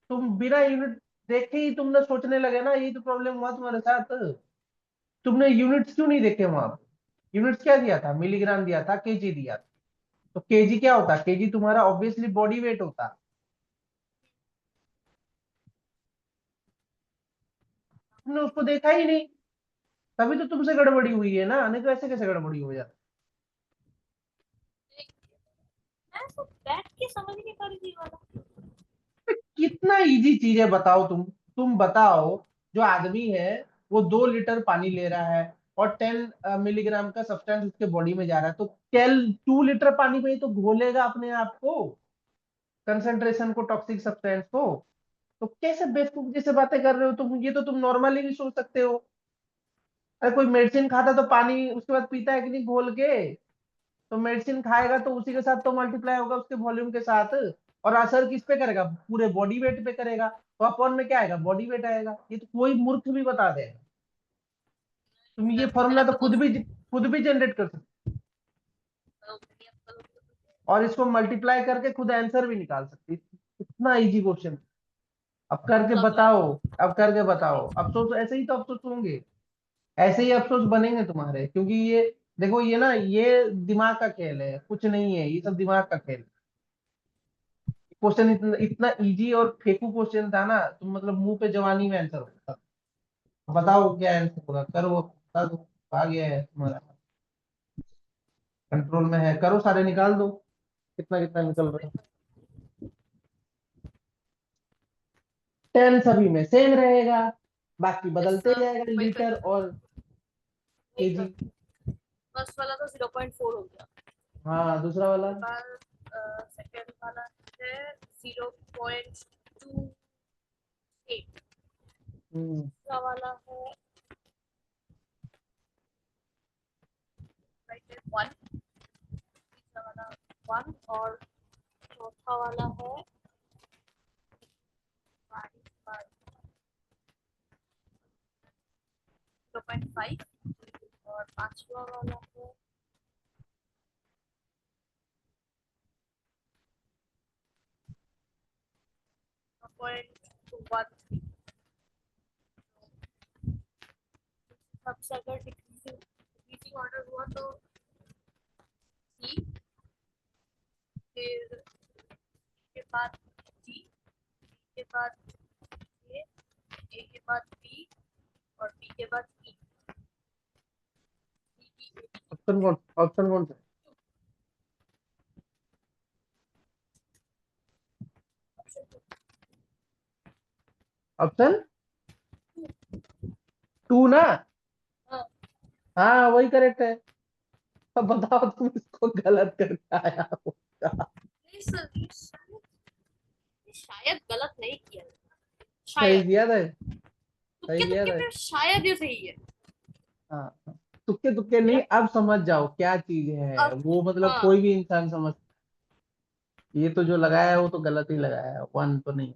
तुम बिना यूनिट देखे ही तुमने सोचने लगे ना, यही तो प्रॉब्लम हुआ तुम्हारे साथ। तुमने यूनिट्स क्यों नहीं देखे वहां पे? यूनिट्स क्या दिया था, मिलीग्राम दिया था, केजी दिया था। तो केजी क्या होता, केजी तुम्हारा ऑब्वियसली बॉडी वेट होता। तुमने उसको देखा ही नहीं, तभी तो तुमसे गड़बड़ी हुई है ना, नहीं तो ऐसे कैसे गड़बड़ी हो जाती। मैं तो बैठ के समझ नहीं पा रही थी ये वाला। कितना इजी चीज है बताओ। तुम बताओ, जो आदमी है वो 2 लीटर पानी ले रहा है और 10 मिलीग्राम का सब्सटेंस उसके बॉडी में जा रहा है, तो 2 लीटर पानी में ही तो घोलेगा अपने आप को, कंसंट्रेशन को, टॉक्सिक सब्सटेंस को। तो कैसे बेवकूफ जैसे बातें कर रहे हो तुम, ये तो तुम नॉर्मली नहीं सोच सकते हो। अरे कोई मेडिसिन खाता तो पानी उसके बाद पीता है कि नहीं घोल के? तो मेडिसिन खाएगा तो उसी के साथ तो मल्टीप्लाई होगा उसके वॉल्यूम के साथ, और असर किस पे करेगा, पूरे बॉडी वेट पे करेगा। तो अपॉन में क्या आएगा, बॉडी वेट आएगा। ये तो कोई मूर्ख भी बता देगा। तुम ये फॉर्मूला मैंने तो आपको खुद भी जनरेट कर सकते हो, और इसको मल्टीप्लाई करके खुद आंसर भी निकाल सकते हो। इतना इजी क्वेश्चन। अब करके बताओ, अब करके बताओ। अफसोस ऐसे ही तो अफसोस होंगे, ऐसे ही अफसोस बनेंगे तुम्हारे, क्योंकि ये देखो, ये ना, ये दिमाग का खेल है, कुछ नहीं है, ये सब दिमाग का खेल। क्वेश्चन इतना इतना इजी और फेकू क्वेश्चन था ना, तुम मतलब मुंह पे जवानी में आंसर होता। बताओ क्या आंसर होगा, करो बता दो। आ गया है तुम्हारा, कंट्रोल में है, करो सारे निकाल दो, कितना कितना निकल रहा है। 10 सभी में सेम रहेगा, बाकी बदलते जाएगा, लीटर और केजी। फर्स्ट वाला तो 0.4 हो गया। हाँ, दूसरा वाला। उसके बाद सेकंड वाला है 0.28। तीसरा वाला है 1। तीसरा वाला 1 और चौथा वाला है 0.5 और पांचवा वाला है 0.13। सबसे अगर डिक्रीजिंग ऑर्डर हुआ तो सी, फिर के बाद डी, के बाद ए के बाद बी और बी के बाद ई। ऑप्शन कौन सा? ऑप्शन 2 ना? हाँ, हाँ वही करेक्ट है। अब बताओ तुम इसको गलत करके आया हो क्या? नहीं सर, ये शायद गलत नहीं किया। सही शायद दिया था, सही तुक्के दिया तुक्के था। पे शायद ये सही है। हाँ हाँ। तुक्के तुक्के नहीं, मेरा अब समझ जाओ क्या चीज है अब वो, मतलब हाँ, कोई भी इंसान समझ। ये तो जो लगाया है वो तो गलत ही लगाया है, 1 तो नहीं।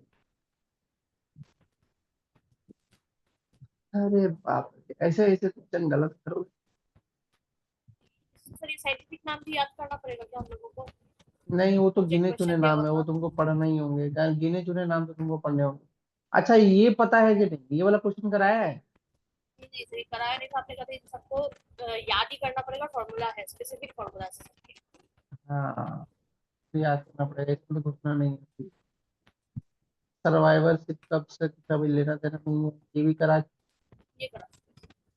अरे बाप रे, ऐसे ऐसे क्वेश्चन गलत करो। सर ये साइंटिफिक नाम भी याद करना पड़ेगा क्या हम लोगों को? नहीं, वो तो मुझे गिने चुने क्वेश्चन दिया नाम हुआ है, वो था। तुमको पढ़ना ही होंगे, गिने चुने नाम तो तुमको पढ़ने होंगे। अच्छा ये पता है कि नहीं, ये वाला क्वेश्चन कराया है? नहीं सही कराया नहीं था आपने, कहा था इन सबको याद ही करना पड़ेगा, फॉर्मूला है, स्पेसिफिक फॉर्मूला है। हाँ, तो याद करना पड़ेगा, इसमें तो घुसना नहीं है। सर्वाइवरशिप कब से कभी लेना देना नहीं है, ये भी करा। ये करा।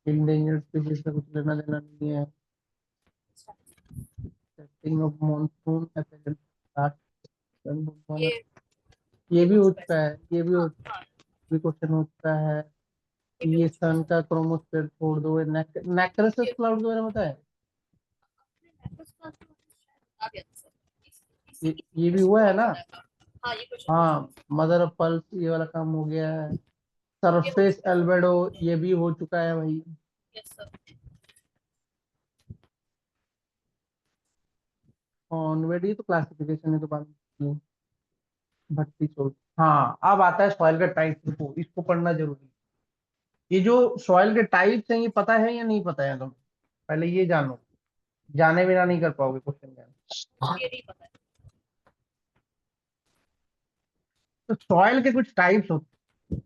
इंडेंजर्ड स्पीशीज से कुछ लेना देना नहीं है। सेटिंग ऑफ मॉनसून ये ये ये भी हो हो चुका है चुका सर। है, ये भी हाँ हाँ, भी क्वेश्चन हो चुका है। ये भी हो ये चुका है सन सर। का क्रोमोस्फेयर छोड़ दो, नेक्रेसस ये क्लाउड के बारे में बताया। आपने मैथ्स का तो शायद बता दिया था सर। इसी ये भी क्वेश्चन हुआ के है बाद ना। बताया था। हाँ ये क्वेश्चन हो हाँ, चुका मदर ऑफ पल्स ये वाला काम हो गया है। है, ये हो सरफेस चुका है एल्बेडो सर। ये भी हो चुका है भाई। Yes sir. ऑलरेडी तो क्लासिफिकेशन है तो बात नहीं। भट्टी सोल। हाँ, अब आता है सॉइल का टाइप, को इसको पढ़ना जरूरी है। ये जो सॉइल के टाइप्स हैं, ये पता है या नहीं पता है तुम्हें? पहले ये जानो, जाने बिना नहीं कर पाओगे क्वेश्चन का आंसर। ये नहीं पता है। तो सॉइल के कुछ टाइप्स होते हैं।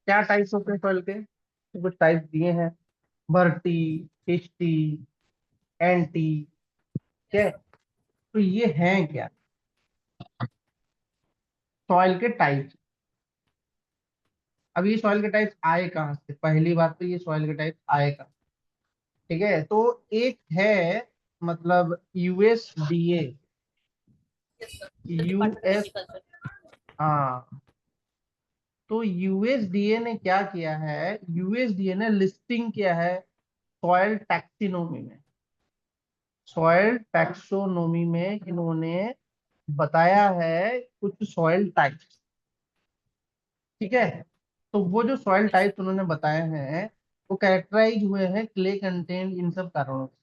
क्या टाइप्स होते हैं सॉइल के? तो कुछ टाइप्स दिए हैं, भर्टी, हिस्टी, एंटी। यस क्या? सर। तो ये हैं क्या सॉइल के टाइप्स? अब ये सॉइल के टाइप्स आए कहाँ से? पहली बात तो ये सॉइल के टाइप्स आए कहाँ? ठीक है, तो एक है, मतलब USDA. Yes sir, department of US, agriculture. हाँ, तो यूएसडीए ने क्या किया है, यूएसडीए ने लिस्टिंग किया है सॉइल टैक्सिनोमी में। सॉइल टैक्सोनोमी में इन्होंने बताया है कुछ सॉइल टाइप्स। ठीक है, तो वो जो सॉइल यस टाइप्स उन्होंने बताए हैं, वो कैरेक्टराइज हुए हैं क्ले कंटेंट इन सब कारणों से।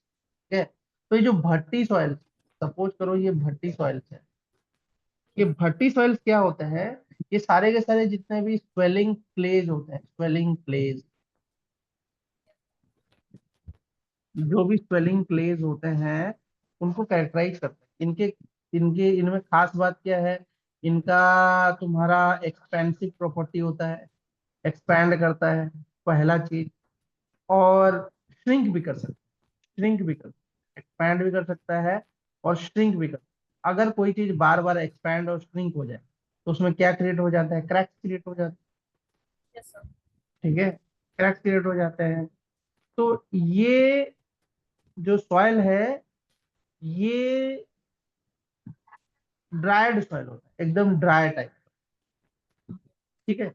ठीक है, तो ये जो भट्टी सॉइल, सपोज करो ये भट्टी सॉइल है। ये भट्टी सॉइल्स क्या होता है? ये सारे के सारे जितने भी स्वेलिंग प्लेज होते हैं, स्वेलिंग प्लेज, जो भी स्वेलिंग प्लेज होते हैं, उनको कैरेक्टराइज करते हैं। इनके इनके इनमें खास बात क्या है? इनका तुम्हारा एक्सपेंसिव प्रॉपर्टी होता है, एक्सपैंड करता है, पहला चीज। और श्रिंक भी कर सकता है, श्रिंक भी कर, एक्सपैंड भी कर सकता है और श्रिंक भी कर। अगर कोई चीज बार बार एक्सपैंड और श्रिंक हो जाए तो उसमें क्या क्रिएट हो जाता है? क्रैक्स क्रिएट हो जाते हैं। Yes sir. ठीक है, क्रैक्स क्रिएट हो जाते हैं। तो ये जो सॉइल है, ये ड्राइड सॉइल होता है, एकदम ड्राई टाइप। ठीक है,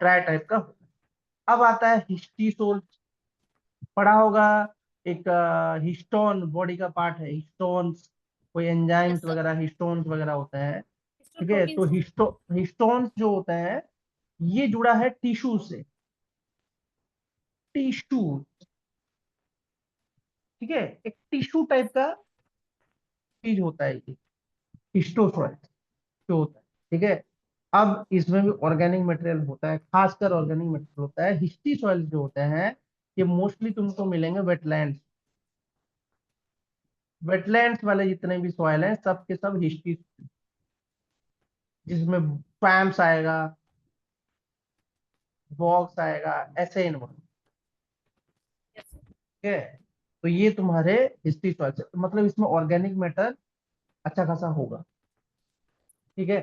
ड्राई टाइप का होता है। अब आता है हिस्टीसोल, पढ़ा होगा। एक हिस्टोन बॉडी का पार्ट है, हिस्टोन्स, कोई यस एंजाइम्स सर। वगैरह हिस्टोन्स वगैरह होते हैं। हिस्टोन ठीक है, प्रोटीन तो सर। हिस्टोन्स जो होते हैं, ये जुड़ा है टिश्यू से, टिश्यू। ठीक है, एक टिश्यू टाइप का चीज होता है ये हिस्टोसोल जो होता है। ठीक है, अब इसमें भी ऑर्गेनिक मटेरियल होता है, खासकर ऑर्गेनिक मटेरियल होता है। हिस्टी सॉइल जो होते हैं, ये मोस्टली तुमको मिलेंगे वेटलैंड। वेटलैंड्स वाले जितने भी सॉइल हैं, सब के सब हिस्टी, जिसमें स्वैम्स आएगा, बॉक्स आएगा, ऐसे इन्वॉल्व। Yes sir. ठीक है, तो ये तुम्हारे हिस्ट्री सॉइल से, मतलब इसमें ऑर्गेनिक मैटर अच्छा खासा होगा। ठीक है,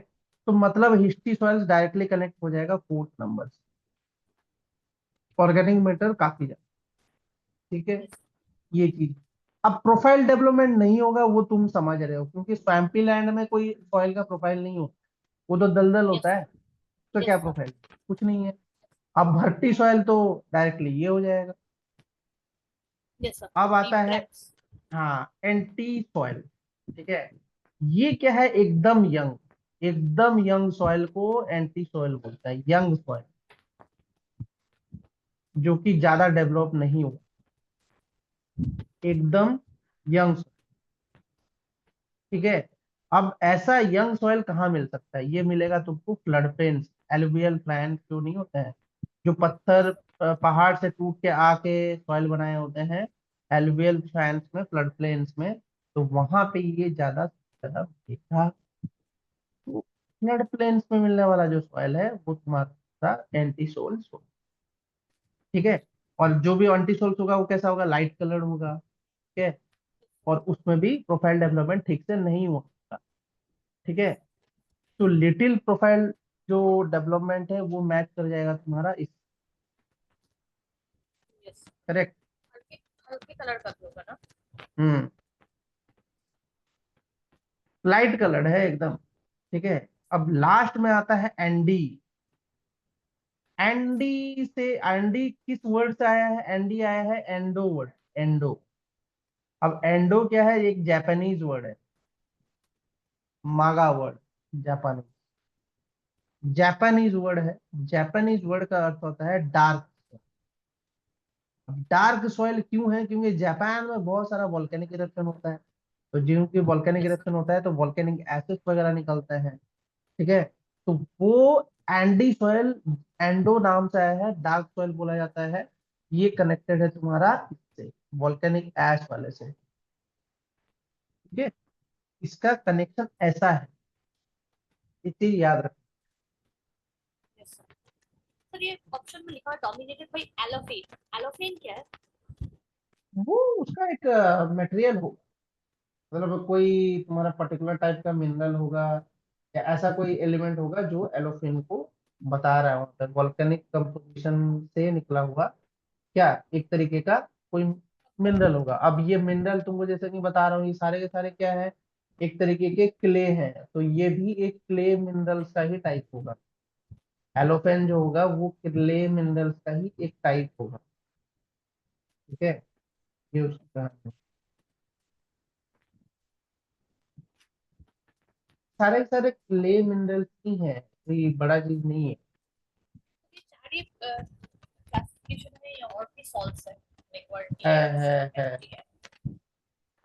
तो मतलब हिस्ट्री सॉइल डायरेक्टली कनेक्ट हो जाएगा फोर्थ नंबर से, ऑर्गेनिक मैटर काफी ज्यादा। ठीक है, ये चीज। अब प्रोफाइल डेवलपमेंट नहीं होगा वो तुम समझ रहे हो, क्योंकि स्वैम्पी लैंड में कोई सॉइल का प्रोफाइल नहीं होता, वो तो दलदल यस होता है। सर। तो क्या यस सर। प्रोफाइल? कुछ नहीं है। अब भट्टी सॉइल तो डायरेक्टली ये हो जाएगा। Yes sir. अब आता डीप है, ट्रैक्स। हाँ, एंटी सॉइल। ठीक है, ये क्या है? एकदम यंग, एकदम यंग सॉइल को एंटी सॉइल बोलता है, यंग सॉइल जो कि ज्यादा डेवलप नहीं हुआ, एकदम यंग। ठीक है, अब ऐसा यंग सॉइल कहाँ मिल सकता है? ये मिलेगा तुमको फ्लड प्लेन्स, एलुवियल प्लान जो नहीं होते हैं, जो पत्थर पहाड़ से टूट के आके सॉइल बनाए होते हैं, एलुवियल प्लान्स में, फ्लड प्लेन्स में, तो वहां पे ये ज्यादा ज्यादा देखा। तो फ्लड प्लेन्स में मिलने वाला जो सॉइल है वो तुम्हारा एंटी सोल्स होगा, ठीक है। और जो भी एंटी सोल्स होगा वो कैसा होगा, लाइट कलर्ड होगा, ठीक है। और उसमें भी प्रोफाइल डेवलपमेंट ठीक से नहीं हुआ, ठीक है। तो लिटिल प्रोफाइल जो डेवलपमेंट है वो मैच कर जाएगा तुम्हारा इस, यस, करेक्ट। हल्के हल्के कलर का भी होगा ना। हम्म, लाइट कलर्ड है एकदम, ठीक है। अब लास्ट में आता है एंडी। एंडी से, एंडी किस वर्ड से आया है, एंडी आया है एंडो वर्ड, एंडो। अब एंडो क्या है, एक जापानीज वर्ड है, मागा वर्ड, जापानीज, जापानीज वर्ड है। जापानीज वर्ड का अर्थ होता है डार्क। डार्क सॉइल क्यों है, क्योंकि जापान में बहुत सारा वोल्केनिक इरप्शन होता है। तो क्योंकि वोल्केनिक यस इरप्शन होता है तो वोल्केनिक एसिड वगैरह निकलते हैं, ठीक है। तो वो एंडी सॉइल, एंडो नाम से आया है, डार्क सॉइल बोला जाता है। ये कनेक्टेड है तुम्हारा इससे, वोल्केनिक एश वाले से, ठीक है। इसका कनेक्शन ऐसा है, इसे याद रखो। यस सर, ये ऑप्शन में लिखा है डोमिनेटेड बाय एलोफेन। एलोफेन क्या है? वो उसका एक मटेरियल हो, मतलब कोई तुम्हारा पर्टिकुलर टाइप का मिनरल होगा या ऐसा कोई एलिमेंट होगा जो एलोफिन को बता रहा है, मतलब वोल्केनिक कंपोजिशन से निकला हुआ क्या, एक तरीके का कोई मिनरल होगा। अब ये मिनरल तुमको जैसे कि बता रहा हूँ, ये सारे के सारे क्या है, एक तरीके के क्ले हैं, तो ये भी एक क्ले मिनरल्स का ही टाइप होगा। एलोफेन जो होगा वो क्ले मिनरल्स का ही एक टाइप होगा, ठीक है। ये उसका सारे के सारे क्ले मिनरल्स ही हैं, कोई बड़ा चीज नहीं है। ये चार ही क्लासिफिकेशन में या और भी सॉल्ट्स है, लाइक वर्ड है एस है है एफ टी है,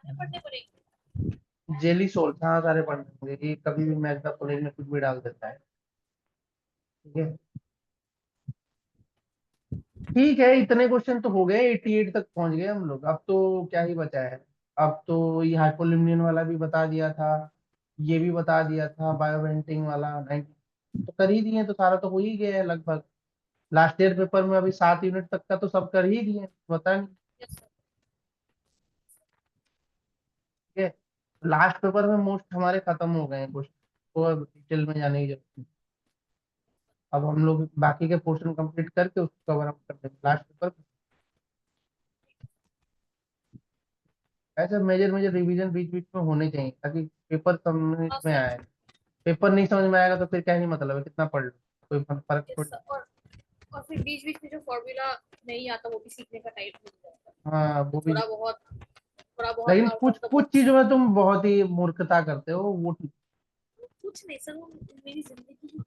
पढ़ने पड़ेंगे। जेली सोल्ट, हाँ सारे पढ़ लेंगे, ये कभी भी मैच द फॉलोइंग में कुछ भी डाल देता है, ठीक है। ठीक है, इतने क्वेश्चन तो हो गए, 88 तक पहुंच गए हम लोग। अब तो क्या ही बचा है, अब तो ये हाइपोल्यूमियन वाला भी बता दिया था, ये भी बता दिया था, बायोवेंटिंग वाला 90 तो कर ही दिए, तो सारा तो हो ही गया है लगभग। लास्ट ईयर पेपर में अभी 7 यूनिट तक का तो सब कर ही दिए, पता नहीं, यस सर। ठीक है। लास्ट पेपर में मोस्ट हमारे खत्म हो गए हैं क्वेश्चन, तो अब डिटेल में जाने की जरूरत नहीं। अब हम लोग बाकी के पोर्शन कंप्लीट करके उसको कवर अप कर देंगे लास्ट पेपर। ऐसे मेजर मेजर रिवीजन बीच बीच में होने चाहिए ताकि पेपर समझ हाँ में सर। आए। पेपर नहीं समझ में आएगा तो फिर क्या ही मतलब है, कितना पढ़ लो, कोई फर्क यस थोड़ी। सर, और फिर बीच बीच में जो फॉर्मूला नहीं आता वो भी सीखने का टाइम मिल जाता है। हाँ वो भी, थोड़ा बहुत लेकिन आउट कुछ ऑफ द कुछ बॉक्स। चीजों में तुम बहुत ही मूर्खता करते हो, वो कुछ नहीं सर, वो मेरी जिंदगी